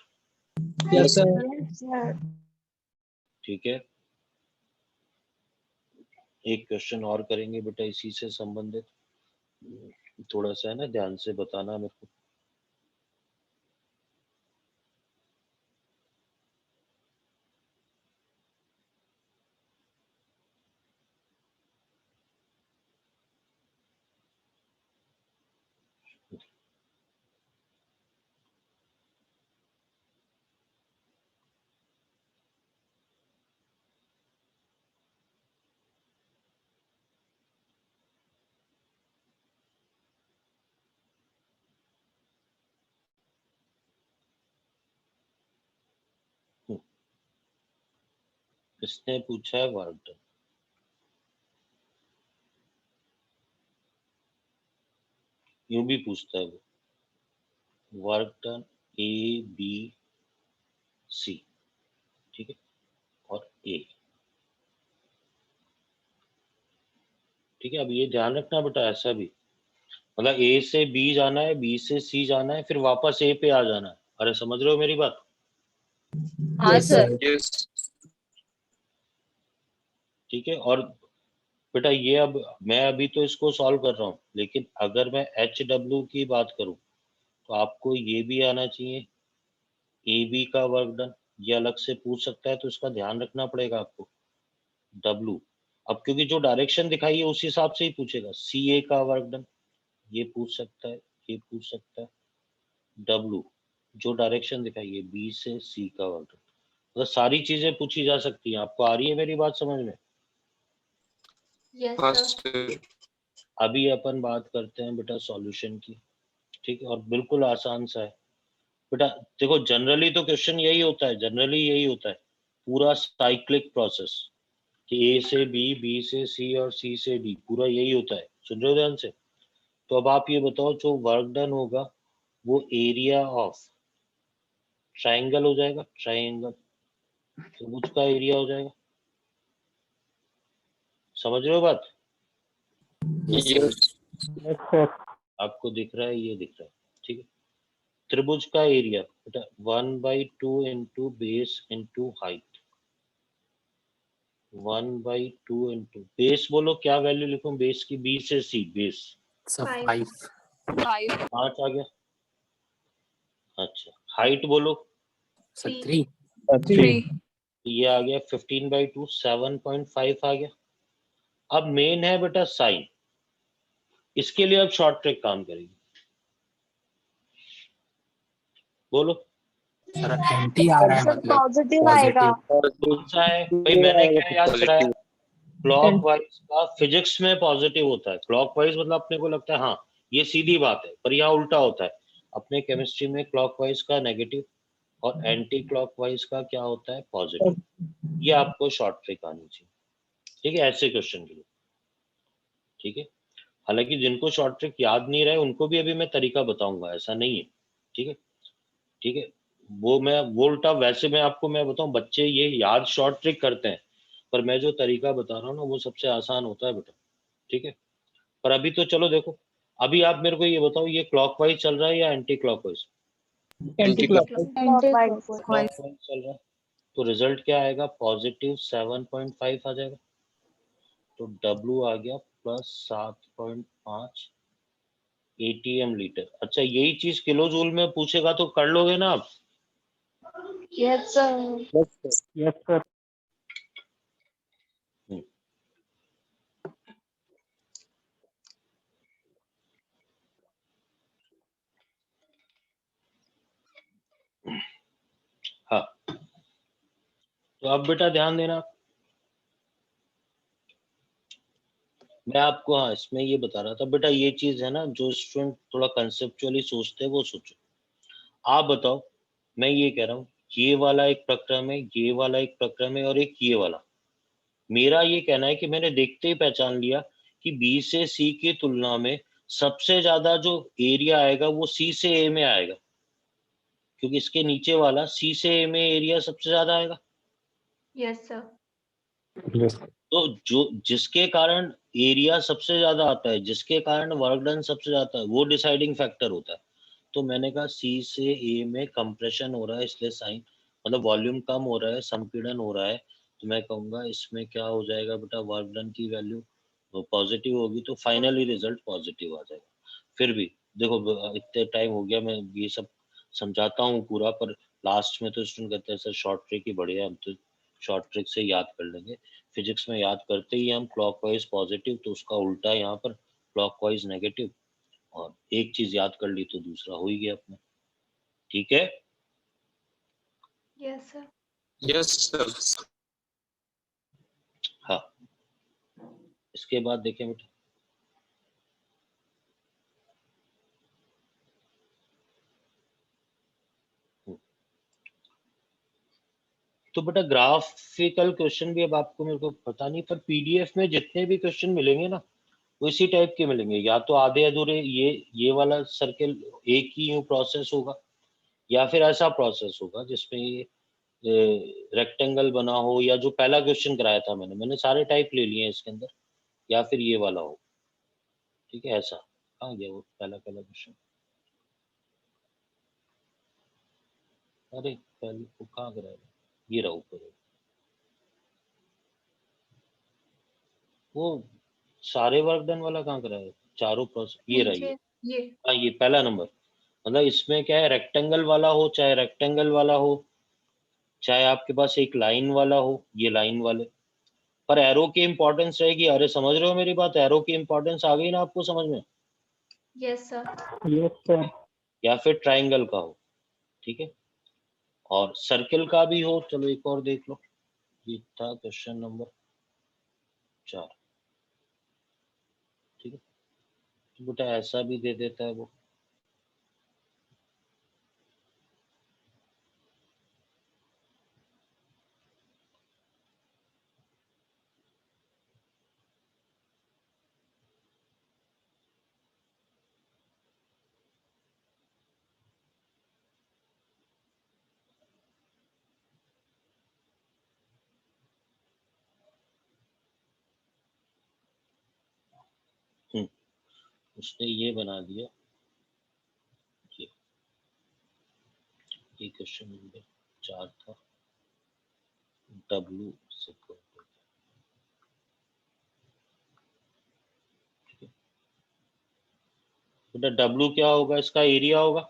यस सर। सर। ठीक है। एक क्वेश्चन और करेंगे बेटा इसी से संबंधित, थोड़ा सा है ना ध्यान से बताना मेरे को। इसने पूछा है वर्क डन, यूं भी पूछता है वो, वर्क डन ABC, ठीक है, और A। ठीक है, अब ये ध्यान रखना बेटा, ऐसा भी मतलब ए से बी जाना है, बी से सी जाना है, फिर वापस ए पे आ जाना है। अरे समझ रहे हो मेरी बात? हाँ Yes, सर। sir. ठीक है, और बेटा ये अब मैं अभी तो इसको सॉल्व कर रहा हूँ, लेकिन अगर मैं एच डब्ल्यू की बात करूँ तो आपको ये भी आना चाहिए, ए बी का वर्क डन, ये अलग से पूछ सकता है, तो इसका ध्यान रखना पड़ेगा आपको। डब्लू, अब क्योंकि जो डायरेक्शन दिखाई है उस हिसाब से ही पूछेगा। सी ए का वर्क डन, ये पूछ सकता है, ये पूछ सकता है। डब्लू, जो डायरेक्शन दिखाई है बी से सी का वर्क डन, मतलब सारी चीजें पूछी जा सकती हैं। आपको आ रही है मेरी बात समझ में? Yes sir. अभी अपन बात करते हैं बेटा सॉल्यूशन की। ठीक है, और बिल्कुल आसान सा है बेटा। देखो जनरली तो क्वेश्चन यही होता है, जनरली यही होता है, पूरा साइक्लिक प्रोसेस कि ए से बी, बी से सी और सी से डी, पूरा यही होता है। सुन रहे हो ध्यान से? तो अब आप ये बताओ, जो वर्क डन होगा वो एरिया ऑफ ट्राइंगल हो जाएगा, ट्राइंगल त्रिभुज का एरिया हो जाएगा। समझ रहे हो बात? आपको दिख रहा है, ये दिख रहा है, ठीक है। त्रिभुज का एरिया बेटा 1/2 into base into height, 1/2 into base, बोलो क्या वैल्यू लिखूं बेस की? बी से सी, बेस सर 5 5 आ गया। अच्छा, हाइट बोलो, सर 3 3 ये आ गया 15/2, 7.5 आ गया। अब मेन है बेटा साइन, इसके लिए अब शॉर्ट ट्रिक काम करेगी, बोलो सर एंटी आ रहा है, सर मतलब पॉजिटिव आएगा। कौन सा है भाई? मैंने क्या याद कराया, क्लॉकवाइज का फिजिक्स में पॉजिटिव होता है। क्लॉकवाइज मतलब अपने को लगता है हाँ ये सीधी बात है, पर यहाँ उल्टा होता है। अपने केमिस्ट्री में क्लॉकवाइज का नेगेटिव और एंटी क्लॉकवाइज का क्या होता है? पॉजिटिव। ये आपको शॉर्ट ट्रिक आनी चाहिए, ठीक है, ऐसे क्वेश्चन के लिए। ठीक है, हालांकि जिनको शॉर्ट ट्रिक याद नहीं रहे उनको भी अभी मैं तरीका बताऊंगा, ऐसा नहीं है। ठीक है, ठीक है, वो उल्टा, वैसे मैं आपको मैं बताऊं, बच्चे ये याद शॉर्ट ट्रिक करते हैं, पर मैं जो तरीका बता रहा हूँ ना वो सबसे आसान होता है बेटा। ठीक है, पर अभी तो चलो देखो, अभी आप मेरे को ये बताओ, ये क्लॉकवाइज चल रहा है या anti clockwise? Anti clockwise. Clockwise चल रहा है, तो रिजल्ट क्या आएगा? पॉजिटिव 7.5 आ जाएगा। तो डब्ल्यू आ गया प्लस 7.5 ATM लीटर। अच्छा, यही चीज किलो जूल में पूछेगा तो कर लोगे ना आप? Yes sir. हाँ, तो अब बेटा ध्यान देना, मैं आपको हाँ इसमें ये बता रहा था बेटा, ये चीज है ना, जो स्टूडेंट थोड़ा कंसेप्चुअली सोचते हैं वो सोचो। आप बताओ, मैं ये कह रहा हूँ ये वाला एक प्रक्रम है, ये वाला एक प्रक्रम है, और एक ये वाला। मेरा ये कहना है कि मैंने देखते ही पहचान लिया कि बी से सी की तुलना में सबसे ज्यादा जो एरिया आएगा वो सी से ए में आएगा, क्योंकि इसके नीचे वाला सी से ए में एरिया सबसे ज्यादा आएगा। Yes sir. तो जो जिसके कारण एरिया सबसे ज्यादा आता है, जिसके कारण वर्क डन सबसे ज्यादा है, वो डिसाइडिंग फैक्टर होता है। तो मैंने कहा सी से ए में कंप्रेशन हो रहा है, इसलिए साइन मतलब वॉल्यूम कम हो रहा है, संपीड़न हो रहा है, तो मैं कहूंगा इसमें क्या हो जाएगा बेटा, वर्क डन की वैल्यू पॉजिटिव होगी, तो फाइनली रिजल्ट पॉजिटिव आ जाएगा। फिर भी देखो, इतने टाइम हो गया मैं ये सब समझाता हूँ पूरा, पर लास्ट में तो स्टूडेंट कहते हैं सर शॉर्ट ट्रिक ही बढ़िया, हम तो शॉर्ट ट्रिक से याद कर लेंगे। फिजिक्स में याद करते ही हम क्लॉकवाइज पॉजिटिव, तो उसका उल्टा यहाँ पर क्लॉकवाइज नेगेटिव, और एक चीज याद कर ली तो दूसरा हो ही गया अपना। ठीक है, यस सर। Yes sir. हाँ, इसके बाद देखें बेटा, तो बेटा ग्राफिकल क्वेश्चन भी अब आपको मेरे को पता नहीं, पर पीडीएफ में जितने भी क्वेश्चन मिलेंगे ना वो इसी टाइप के मिलेंगे, या तो आधे अधूरे, ये वाला सर्कल एक ही यूं प्रोसेस होगा, या फिर ऐसा प्रोसेस होगा जिसमें ये रेक्टेंगल बना हो, या जो पहला क्वेश्चन कराया था मैंने सारे टाइप ले लिए हैं इसके अंदर। या फिर ये वाला हो, ठीक है। ऐसा कहाँ गया वो पहला क्वेश्चन? अरे पहले वो कहाँ कराया, ये रहा ऊपर, वो सारे वर्क डन वाला कहाँ कराया, चारों प्रोसेस, ये रही है। ये हाँ ये पहला नंबर, मतलब इसमें क्या है, रेक्टेंगल वाला हो चाहे रेक्टेंगल वाला हो, चाहे आपके पास एक लाइन वाला हो, ये लाइन वाले, पर एरो की इंपॉर्टेंस रहेगी। अरे समझ रहे हो मेरी बात, एरो की इंपॉर्टेंस आ गई ना आपको समझ में? Yes sir. Yes, sir. या फिर ट्राइंगल का हो, ठीक है, और सर्किल का भी हो। चलो एक और देख लो, ये था क्वेश्चन नंबर 4, ठीक है। तो बेटा ऐसा भी दे देता है वो, उसने ये बना दिया, ये क्वेश्चन नंबर 4 था, W से बेटा W क्या होगा, इसका एरिया होगा।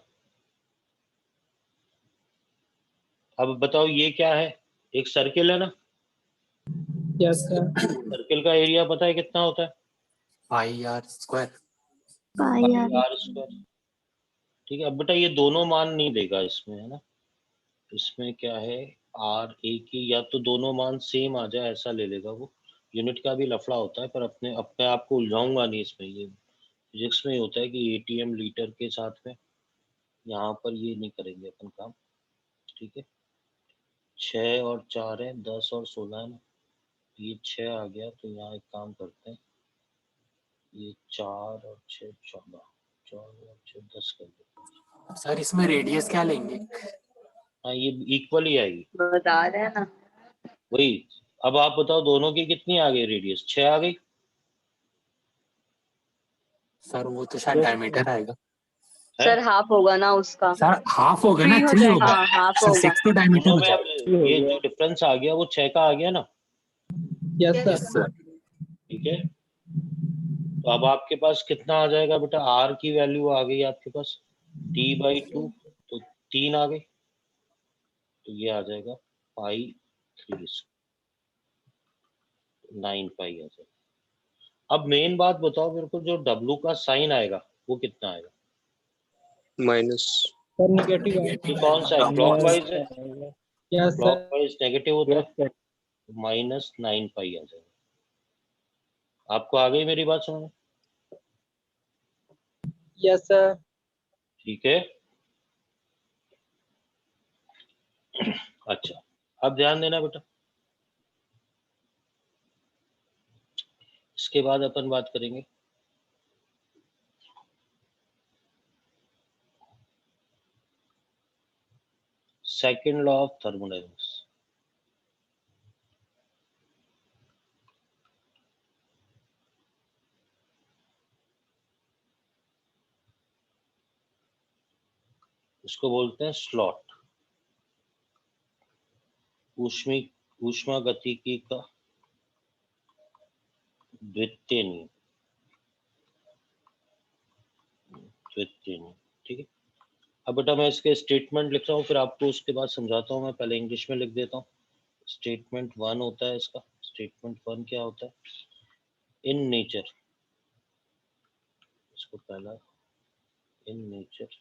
अब बताओ ये क्या है, एक सर्किल है ना, Yes, sir. सर्किल का एरिया पता है कितना होता है? Pi r square. Pi pi r r square, ठीक है। अब बेटा ये दोनों मान नहीं देगा इसमें, है ना, इसमें क्या है, आर एक ही, या तो दोनों मान सेम आ जाए ऐसा ले लेगा वो। यूनिट का भी लफड़ा होता है, पर अपने आप को उलझाऊंगा नहीं इसमें, ये फिजिक्स में ही होता है कि एटीएम लीटर के साथ में, यहाँ पर ये नहीं करेंगे अपन काम, ठीक है। 6 और 4 है, 10 और 16 है ना, ये 6 आ गया, तो यहाँ एक काम करते हैं, ये 4 और 6 14, 4 और 6 10 कर देते हैं। सर इसमें रेडियस क्या लेंगे? हाँ ये इक्वल ही आएगी, बता रहे हैं ना। वही। अब आप बताओ दोनों की कितनी आ गई रेडियस, 6 आ गई। सर वो तो शायद डायमीटर आएगा। है? सर हाफ होगा ना उसका। सर हाफ होगा ना, 3 जाएगा। होगा। हाँ हाफ सर होगा। 6 तो डायमीटर दोनों हो में अब जाएगा। ये जो डिफरेंस आ गया वो 6 का आ गया ना, Yes, sir. Yes sir. ठीक है। तो अब आपके पास कितना आ जाएगा बेटा, आर की वैल्यू आ गई आपके पास T/2, तो 3 आ गई, तो ये आ जाएगा पाई 3, 9 पाई आ जाएगा। अब मेन बात बताओ मेरे को, जो W का साइन आएगा वो कितना आएगा? माइनस। Sir, negative. ये कौन सा है, क्लॉकवाइज है, Yes, sir. क्लॉकवाइज नेगेटिव होता Yes, है, sir. -9 पाई आ जाएगा। आपको आ गई मेरी बात समझ में? Yes, sir. ठीक है। अच्छा, अब ध्यान देना बेटा, इसके बाद अपन बात करेंगे सेकंड लॉ ऑफ थर्मोडायनेमिक्स। इसको बोलते हैं स्लॉट, ऊष्मागतिकी का द्वितीय नियम, ठीक है। अब बेटा मैं इसके स्टेटमेंट लिख रहा हूँ, फिर आपको उसके बाद समझाता हूँ। मैं पहले इंग्लिश में लिख देता हूँ। स्टेटमेंट 1 होता है इसका, स्टेटमेंट 1 क्या होता है, इन नेचर, इसको पहला, in nature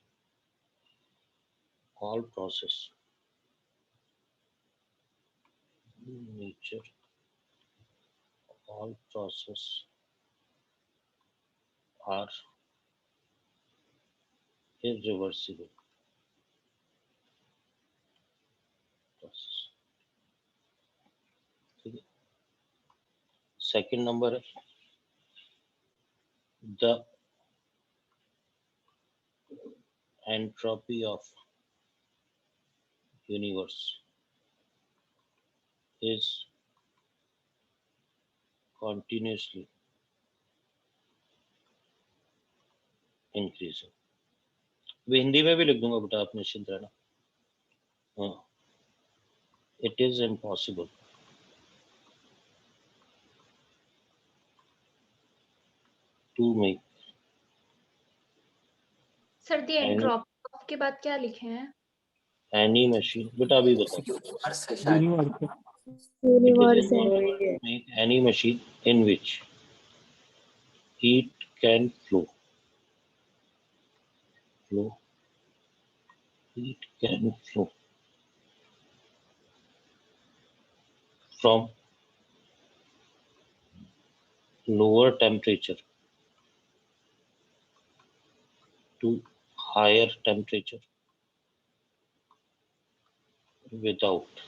all process, nature all process are irreversible process, ठीक है। सेकंड नंबर है the entropy of universe is continuously increasing. मैं हिंदी में भी लिख दूंगा बेटा, आप निश्चिंत रहना। हाँ, it is impossible to make sir the entropy of के बाद क्या लिखे हैं? Any machine. बेटा अभी बताओ। यूनिवर्स है शायद। यूनिवर्स है। Make any machine in which heat can flow. Heat can flow from lower temperature to higher temperature without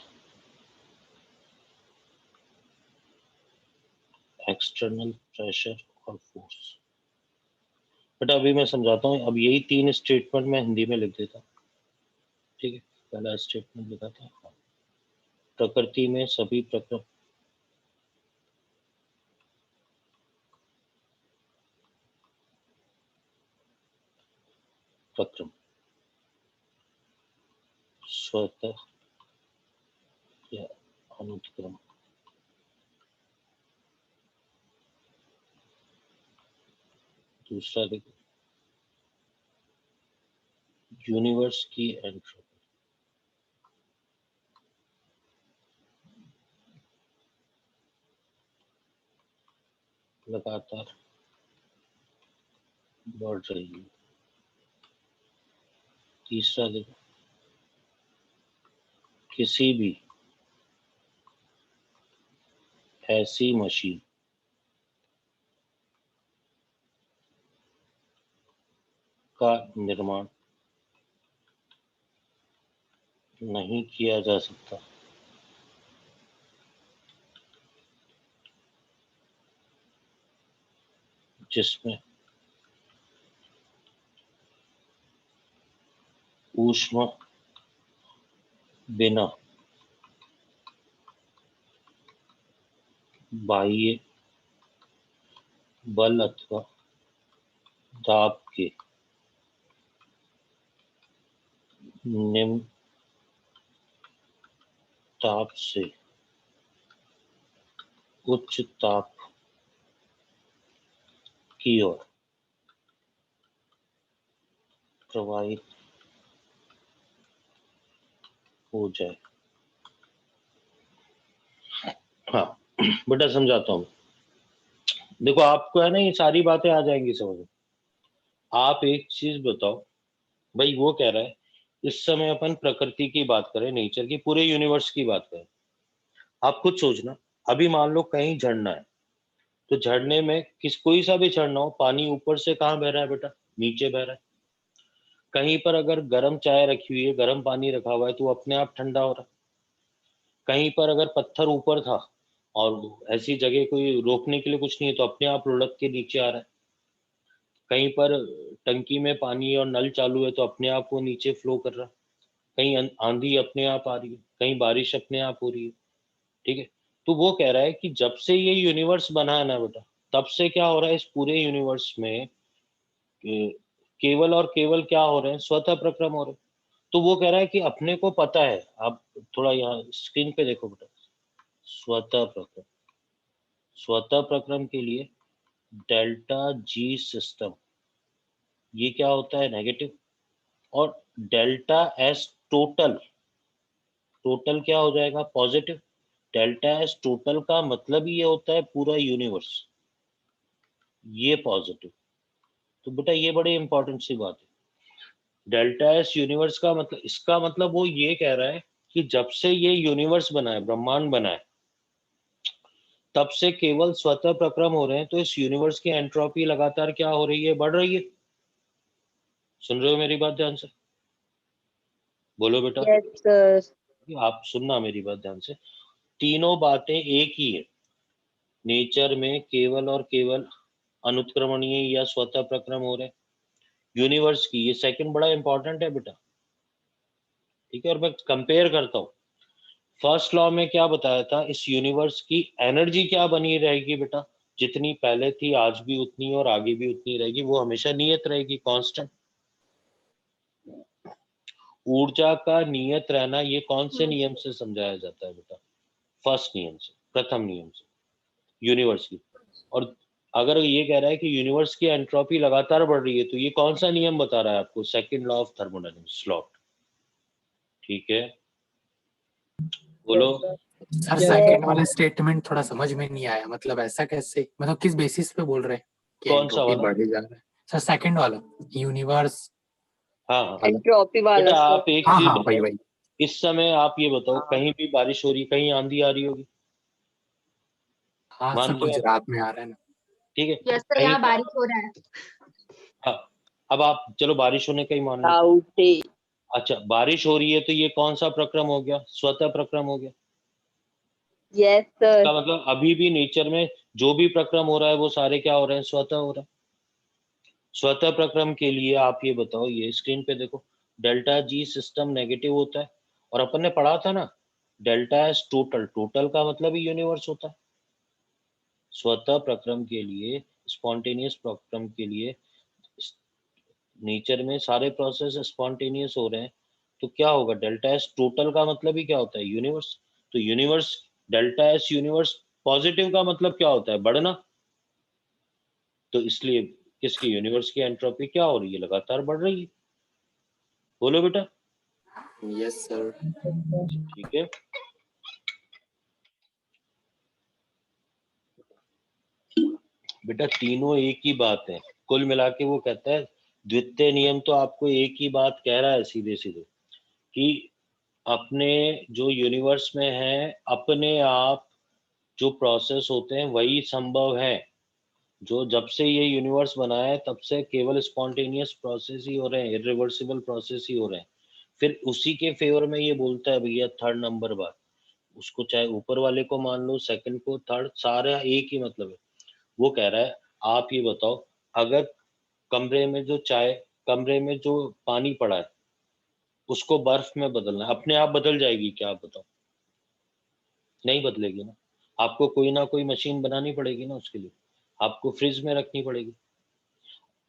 external pressure or force. बेटा अभी मैं समझाता हूँ। अब यही 3 स्टेटमेंट मैं हिंदी में लिख देता हूँ, ठीक है। पहला स्टेटमेंट लिखा था, प्रकृति में सभी प्रक्रम स्वतः या अनुत्क्रम दूसरा देखो, यूनिवर्स की एंट्रोपी लगातार बढ़ रही है। तीसरा देखो, किसी भी ऐसी मशीन का निर्माण नहीं किया जा सकता जिसमें ऊष्मा बिना बाह्य बल अथवा दाब के निम्न ताप से उच्च ताप की ओर प्रवाहित हो जाए। हाँ बेटा समझाता हूँ। देखो आपको है ना, ये सारी बातें आ जाएंगी समझ में। आप एक चीज बताओ भाई, वो कह रहा है इस समय अपन प्रकृति की बात करें, नेचर की, पूरे यूनिवर्स की बात करें। आप खुद सोचना, अभी मान लो कहीं झरना है, तो झरने में कोई सा भी झरना हो, पानी ऊपर से कहाँ बह रहा है बेटा? नीचे बह रहा है। कहीं पर अगर गर्म चाय रखी हुई है, गर्म पानी रखा हुआ है, तो अपने आप ठंडा हो रहा है। कहीं पर अगर पत्थर ऊपर था और ऐसी जगह कोई रोकने के लिए कुछ नहीं है, तो अपने आप लुढ़क के नीचे आ रहा है। कहीं पर टंकी में पानी और नल चालू है, तो अपने आप वो नीचे फ्लो कर रहा है। कहीं आंधी अपने आप आ रही है, कहीं बारिश अपने आप हो रही है, ठीक है। तो वो कह रहा है कि जब से ये यूनिवर्स बना है ना बेटा, तब से क्या हो रहा है इस पूरे यूनिवर्स में, केवल और केवल क्या हो रहे हैं? स्वतः प्रक्रम हो रहे हैं। तो वो कह रहा है कि अपने को पता है, आप थोड़ा यहाँ स्क्रीन पे देखो बेटा, स्वतः प्रक्रम। स्वतः प्रक्रम के लिए डेल्टा जी सिस्टम, ये क्या होता है? नेगेटिव। और डेल्टा एस टोटल, टोटल क्या हो जाएगा? पॉजिटिव। डेल्टा एस टोटल का मतलब ही ये होता है पूरा यूनिवर्स, ये पॉजिटिव। तो बेटा ये बड़ी इंपॉर्टेंट सी बात है। डेल्टा एस यूनिवर्स का मतलब, इसका मतलब वो ये कह रहा है कि जब से ये यूनिवर्स बना है, ब्रह्मांड बना है, तब से केवल स्वतः प्रक्रम हो रहे हैं। तो इस यूनिवर्स की एंट्रोपी लगातार क्या हो रही है? बढ़ रही है। सुन रहे हो मेरी बात ध्यान से? बोलो बेटा। Yes sir. आप सुनना मेरी बात ध्यान से। तीनों बातें एक ही है। नेचर में केवल और केवल अनुत्क्रमणीय या स्वतः प्रक्रम हो रहे हैं। यूनिवर्स की ये सेकंड बड़ा इंपॉर्टेंट है बेटा, ठीक है। और मैं कंपेयर करता हूँ, फर्स्ट लॉ में क्या बताया था? इस यूनिवर्स की एनर्जी क्या बनी रहेगी बेटा? जितनी पहले थी आज भी उतनी और आगे भी उतनी रहेगी, वो हमेशा नियत रहेगी, कांस्टेंट। ऊर्जा का नियत रहना ये कौन से नियम से समझाया जाता है बेटा? फर्स्ट नियम से, प्रथम नियम से, यूनिवर्स की। और अगर ये कह रहा है कि यूनिवर्स की एंट्रोपी लगातार बढ़ रही है तो ये कौन सा नियम बता रहा है आपको? Second law of thermodynamics, slot. ठीक है, बोलो। सर Yes, सेकंड वाला स्टेटमेंट थोड़ा समझ में नहीं आया, मतलब ऐसा कैसे, मतलब किस बेसिस पे बोल रहे हैं कि कौन सा एंट्रोपी वाला? बढ़े जा रहा है? सर सेकंड वाला, यूनिवर्स। हाँ हाँ एंट्रोपी वाला बेटा, सर। आप एक हाँ चीज हाँ वही बताओ, वही। इस समय आप ये बताओ, हाँ। कहीं भी बारिश हो रही, कहीं आंधी आ रही होगी, हाँ सर मानते हो आप? गुजरात में आ रहा है ना। ठीक है, यस सर, कहीं यहाँ बारिश हो रहा है। हाँ, अब आप चलो बारिश होने का ही मान लो। डाउट है। अच्छा, बारिश हो रही है तो ये कौन सा प्रक्रम हो गया? स्वतः प्रक्रम हो गया। Yes sir. इसका मतलब अभी भी नेचर में जो भी प्रक्रम हो रहा है वो सारे क्या हो रहे हैं? स्वतः हो रहे हैं। स्वतः प्रक्रम के लिए आप ये बताओ, ये स्क्रीन पे देखो, डेल्टा जी सिस्टम नेगेटिव होता है, और अपन ने पढ़ा था ना, डेल्टा एस टोटल, टोटल का मतलब ही यूनिवर्स होता है। स्वतः प्रक्रम के लिए, स्पॉन्टेनियस प्रक्रम के लिए, नेचर में सारे प्रोसेस स्पॉन्टेनियस हो रहे हैं, तो क्या होगा? डेल्टा एस टोटल का मतलब ही क्या होता है? यूनिवर्स। तो universe, delta S universe positive का मतलब क्या होता है? बढ़ना। तो इसलिए किसकी, यूनिवर्स की एंट्रोपी क्या हो रही है? लगातार बढ़ रही है। बोलो बेटा। Yes sir. ठीक है, बेटा तीनों एक ही बात है, कुल मिला के वो कहता है, द्वितीय नियम तो आपको एक ही बात कह रहा है सीधे सीधे, कि अपने जो यूनिवर्स में है, अपने आप जो प्रोसेस होते हैं वही संभव है। जो जब से ये यूनिवर्स बना है तब से केवल स्पॉन्टेनियस प्रोसेस ही हो रहे हैं, इरिवर्सिबल प्रोसेस ही हो रहे हैं। फिर उसी के फेवर में ये बोलता है भैया थर्ड नंबर बात, उसको चाहे ऊपर वाले को मान लो, सेकंड को, थर्ड, सारा एक ही मतलब है। वो कह रहा है, आप ये बताओ, अगर कमरे में जो चाय, कमरे में जो पानी पड़ा है उसको बर्फ में बदलना है, अपने आप बदल जाएगी क्या? आप बताओ। नहीं बदलेगी ना, आपको कोई ना कोई मशीन बनानी पड़ेगी ना उसके लिए, आपको फ्रिज में रखनी पड़ेगी।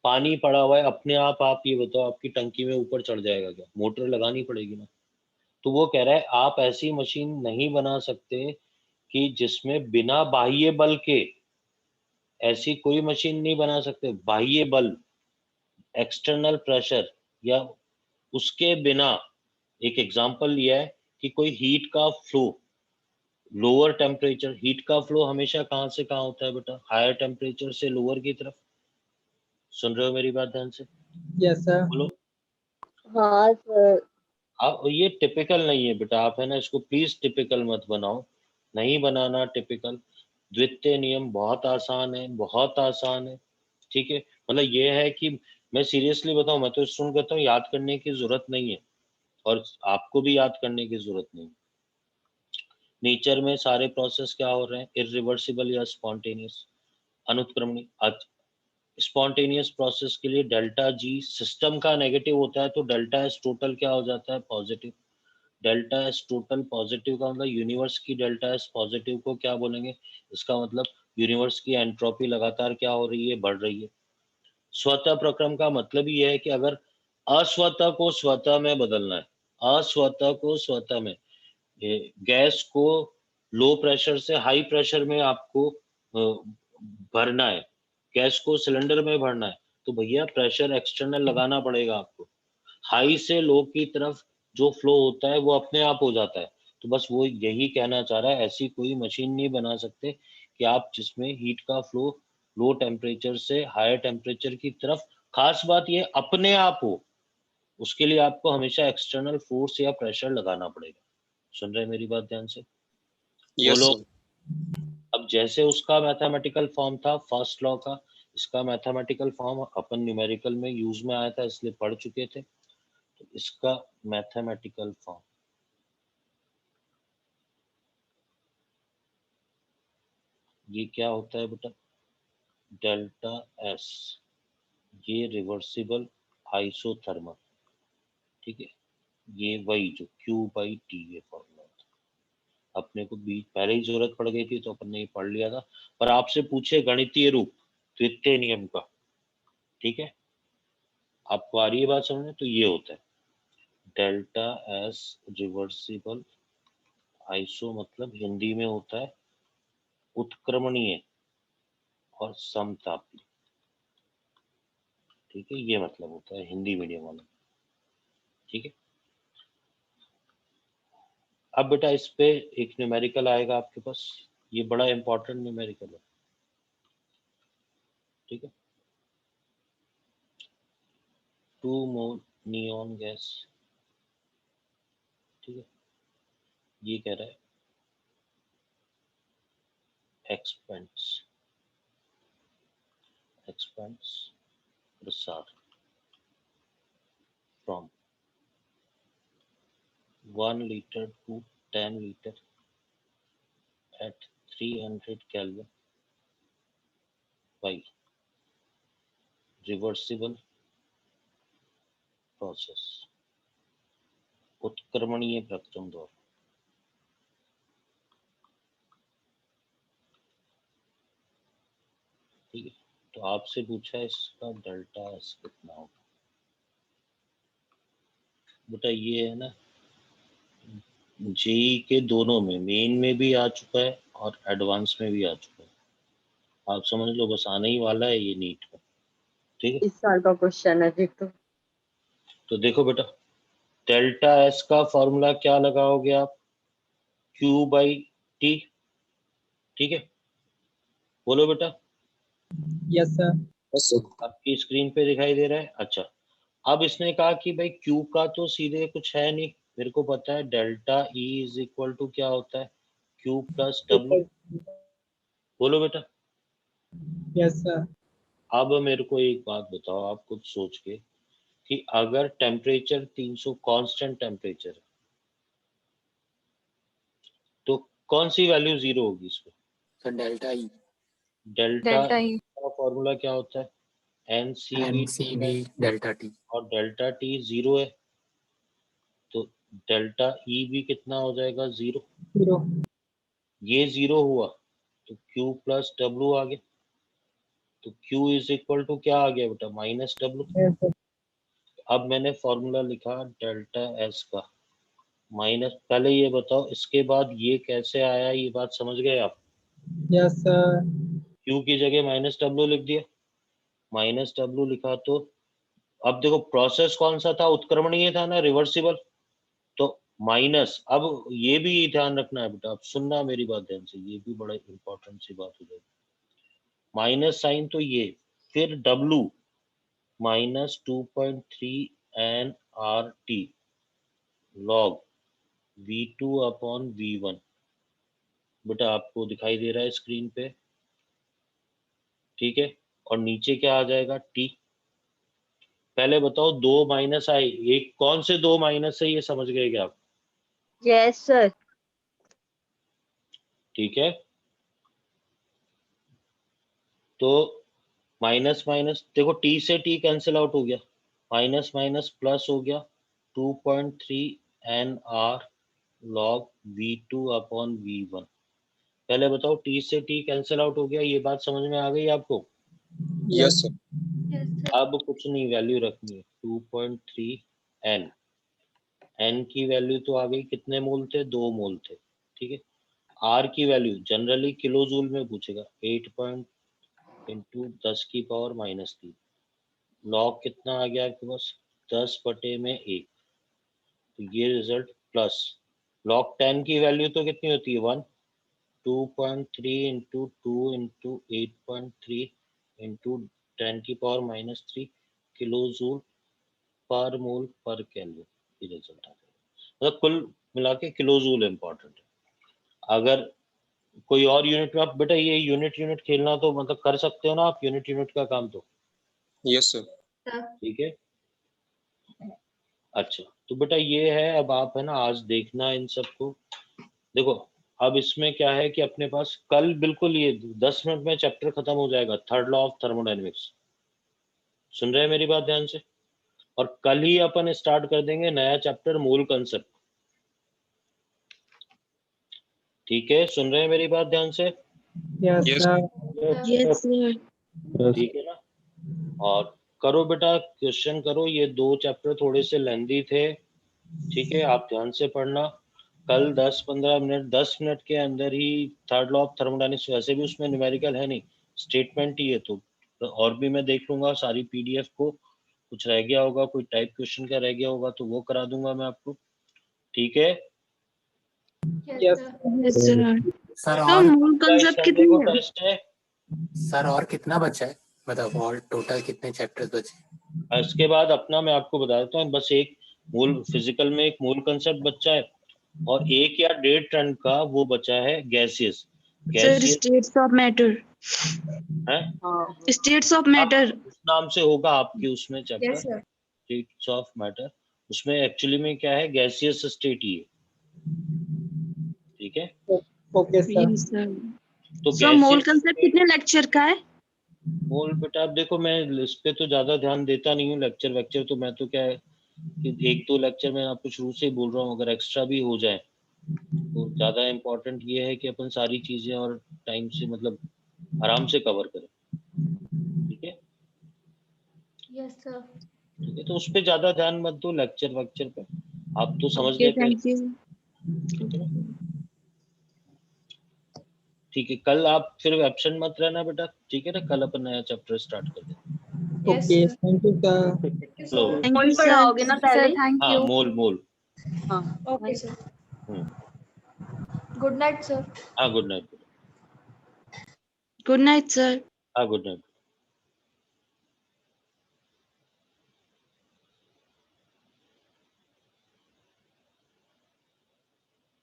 पानी पड़ा हुआ है, अपने आप ये बताओ, आपकी टंकी में ऊपर चढ़ जाएगा क्या? मोटर लगानी पड़ेगी ना। तो वो कह रहा है, आप ऐसी मशीन नहीं बना सकते कि जिसमें बिना बाह्य बल के, ऐसी कोई मशीन नहीं बना सकते बाह्य बल, एक्सटर्नल प्रेशर या उसके बिना। एक एग्जांपल लिया है कि कोई हीट का फ्लो, लोअर टेम्परेचर, हीट का फ्लो हमेशा कहाँ से कहाँ होता है बेटा? हायर टेम्परेचर से लोअर की तरफ। सुन रहे हो मेरी बात ध्यान से? yes sir, बोलो। हाँ सर। आप ये टिपिकल नहीं है बेटा, आप है ना, इसको प्लीज टिपिकल मत बनाओ, नहीं बनाना टिपिकल। द्वितीय नियम बहुत आसान है, बहुत आसान है। ठीक है, मतलब ये है कि मैं सीरियसली बताऊं, मैं तो सुन कहता हूँ, याद करने की जरूरत नहीं है, और आपको भी याद करने की जरूरत नहीं। नेचर में सारे प्रोसेस क्या हो रहे हैं? इरिवर्सिबल या स्पॉन्टेनियस, अनुत्क्रमणी। स्पॉन्टेनियस प्रोसेस के लिए डेल्टा जी सिस्टम का नेगेटिव होता है तो डेल्टा एस टोटल क्या हो जाता है? Positive. Delta S total positive का मतलब यूनिवर्स की डेल्टा एस पॉजिटिव को क्या बोलेंगे? इसका मतलब यूनिवर्स की एंट्रोपी लगातार क्या हो रही है? बढ़ रही है। स्वतः प्रक्रम का मतलब ये है कि अगर अस्वतः को स्वतः में बदलना है, अस्वतः को स्वतः में, गैस को लो प्रेशर से हाई प्रेशर में आपको भरना है, गैस को सिलेंडर में भरना है, तो भैया प्रेशर एक्सटर्नल लगाना पड़ेगा आपको। हाई से लो की तरफ जो फ्लो होता है वो अपने आप हो जाता है। तो बस वो यही कहना चाह रहा है, ऐसी कोई मशीन नहीं बना सकते कि आप जिसमें हीट का फ्लो लो टेम्परेचर से हायर टेम्परेचर की तरफ, खास बात ये अपने आप हो, उसके लिए आपको हमेशा एक्सटर्नल फोर्स या प्रेशर लगाना पड़ेगा। सुन रहे हैं मेरी बात ध्यान से? यस बोलो। सर। अब जैसे उसका मैथमेटिकल फॉर्म था फर्स्ट लॉ का, इसका मैथमेटिकल फॉर्म अपन न्यूमेरिकल में यूज में आया था इसलिए पढ़ चुके थे, तो इसका मैथमेटिकल फॉर्म ये क्या होता है बेटा? डेल्टा एस, ये रिवर्सिबल आइसोथर्मल। ठीक है, ये वही जो Q/T ये फॉर्मूला था, अपने को भी पहले ही जरूरत पड़ गई थी तो अपन ने ये पढ़ लिया था, पर आपसे पूछे गणितीय रूप द्वितीय नियम का, ठीक है, आपको आ रही है बात समझ में, तो ये होता है डेल्टा एस रिवर्सिबल आइसो, मतलब हिंदी में होता है उत्क्रमणीय और समतापी, ठीक है, ये मतलब होता है हिंदी मीडियम वाला, ठीक है। अब बेटा इस पे एक न्यूमेरिकल आएगा आपके पास, ये बड़ा इंपॉर्टेंट न्यूमेरिकल है, ठीक है। 2 मोल नियॉन गैस, ठीक है, ये कह रहा है एक्सपेंस प्रसार from 1 liter to 10 liter at 300 Kelvin by reversible process, उत्क्रमणीय प्रक्रम द्वारा, ठीक है। तो आपसे पूछा है इसका डेल्टा एस कितना होगा। बेटा ये है ना जेई के दोनों में, मेन में भी आ चुका है और एडवांस में भी आ चुका है, आप समझ लो, बस आने ही वाला है ये नीट में, ठीक है। इस साल का क्वेश्चन है जी। तो देखो बेटा डेल्टा एस का फॉर्मूला क्या लगाओगे आप, क्यू बाई टी, ठीक है, बोलो बेटा। Yes sir. आपकी स्क्रीन पे दिखाई दे रहा है, अच्छा। अब इसने कहा कि भाई क्यू का तो सीधे कुछ है नहीं, मेरे को पता है delta E is equal to क्या होता है, क्यू प्लस डब्ल्यू, बोलो बेटा। Yes sir. अब मेरे को एक बात बताओ आप खुद सोच के कि अगर टेम्परेचर 300 कांस्टेंट टेम्परेचर है तो कौन सी वैल्यू जीरो होगी इसमें, sir delta E, delta E। का फॉर्मूला क्या होता है, N C NCB delta T. और डेल्टा टी जीरो है, तो डेल्टा ई भी कितना हो जाएगा, जीरो। 0। ये जीरो हुआ तो Q प्लस डब्ल्यू आ गया, तो Q इज इक्वल टू क्या आ गया बेटा, माइनस डब्ल्यू। Yes sir. अब मैंने फॉर्मूला लिखा डेल्टा एस का माइनस, पहले ये बताओ इसके बाद ये कैसे आया, ये बात समझ गए आप, यस सर। Q की जगह माइनस डब्ल्यू लिख दिया, माइनस डब्ल्यू लिखा तो अब देखो प्रोसेस कौन सा था, उत्क्रमणीय था ना, रिवर्सिबल, तो माइनस, अब ये भी ध्यान रखना है बेटा, अब सुनना मेरी बात ध्यान से, ये भी बड़ा इंपॉर्टेंट सी बात हो जाएगी, माइनस साइन तो ये, फिर W minus 2.3 N R T log V2 upon V1, बेटा आपको दिखाई दे रहा है स्क्रीन पे, ठीक है, और नीचे क्या आ जाएगा T। पहले बताओ दो माइनस आए, एक कौन से दो माइनस है ये समझ गए क्या आप, यस सर। ठीक है, तो माइनस माइनस देखो T से T कैंसिल आउट हो गया, माइनस माइनस प्लस हो गया 2.3 N are log V2 upon V1। पहले बताओ T से T कैंसिल आउट हो गया, ये बात समझ में आ गई आपको। Yes sir. Yes sir. अब कुछ नहीं वैल्यू रखनी है, 2.3 एन, एन की वैल्यू तो आ गई, कितने मोल थे, 2 मोल थे, ठीक है। आर की वैल्यू जनरली किलो जूल में पूछेगा, 8 इंटू 10 की पावर माइनस 3, लॉग कितना आ गया आपके पास, 10/1, तो ये रिजल्ट प्लस लॉग 10 की वैल्यू तो कितनी होती है 1, 2.3 इंटू 2 इंटू 8.3 इंटू 10 की पावर माइनस 3 किलो जूल पर मोल पर केल्विन, ये रिजल्ट आ जाएगा, मतलब कुल मिला के किलो जूल इम्पोर्टेंट है। अगर कोई और यूनिट में आप बेटा ये यूनिट खेलना तो मतलब कर सकते हो ना आप, यूनिट का काम तो, यस सर। ठीक है। अच्छा तो बेटा ये है, अब आप है ना आज देखना इन सबको, देखो अब इसमें क्या है कि अपने पास कल बिल्कुल ये 10 मिनट में चैप्टर खत्म हो जाएगा, थर्ड लॉ ऑफ थर्मोडायनेमिक्स, सुन रहे हैं मेरी बात ध्यान से, और कल ही अपन स्टार्ट कर देंगे नया चैप्टर मूल कंसेप्ट, ठीक है, सुन रहे हैं मेरी बात ध्यान से? Yes, Yes. sir. Yes, sir. ठीक है ना? और करो बेटा, क्वेश्चन करो। ये 2 चैप्टर थोड़े से लेंदी थे, ठीक है, आप ध्यान से पढ़ना। कल 10-15 मिनट, 10 मिनट के अंदर ही थर्ड लॉ ऑफ थर्मोडायनेमिक्स, वैसे भी उसमें न्यूमेरिकल है नहीं, स्टेटमेंट ही है, तो और भी मैं देख लूंगा सारी पीडीएफ को, कुछ रह गया होगा, कोई टाइप क्वेश्चन का रह गया होगा तो वो करा दूंगा मैं आपको, ठीक है? Yes. Yes, sir. सर तो और मूल कंसेप्ट कितनी है? टेस्ट है। सर और कितना बचा है, मतलब और टोटल कितने चैप्टर्स बचे? इसके बाद अपना मैं आपको बता देता हूँ, बस एक मूल फिजिकल में एक मूल कंसेप्ट बचा है और 1 या 1.5 टन का वो बचा है gaseous. Sir gaseous states of matter, है, स्टेट्स ऑफ मैटर। उस नाम से होगा आपके उसमें chapter, yes sir. States of matter. उसमें एक्चुअली में क्या है, गैसियस स्टेट ही है, ठीक है? Okay, sir. Yes, sir. तो सर मूल gaseous कंसेप्ट state- कितने लेक्चर का है? मोल बेटा, आप देखो, मैं इस पे तो ज्यादा ध्यान देता नहीं हूँ, लेक्चर वेक्चर तो मैं तो क्या है कि 1-2 लेक्चर मैं आपको शुरू से ही बोल रहा हूँ, अगर एक्स्ट्रा भी हो जाए तो ज्यादा इम्पोर्टेंट ये है कि अपन सारी चीजें और टाइम से मतलब आराम से कवर करें, ठीक है? Yes sir. ठीक है, तो उस पे ज्यादा ध्यान मत दो, लेक्चर वेक्चर पे आप तो समझने Okay, पे, thank you. ठीक है ना? ठीक है, कल आप फिर एब्सेंट मत रहना बेटा, ठीक है ना? कल अपन नया चैप्टर स्टार्ट कर दें। Yes Okay, sir. thank you, sir. Thank you Hello. Sir. Thank मोल you, sir. पढ़ाओगे ना पहले? thank हाँ, मोल हाँ। Okay sir. Hmm, good night sir. हाँ good night, Good night, sir. हाँ गुड नाइट।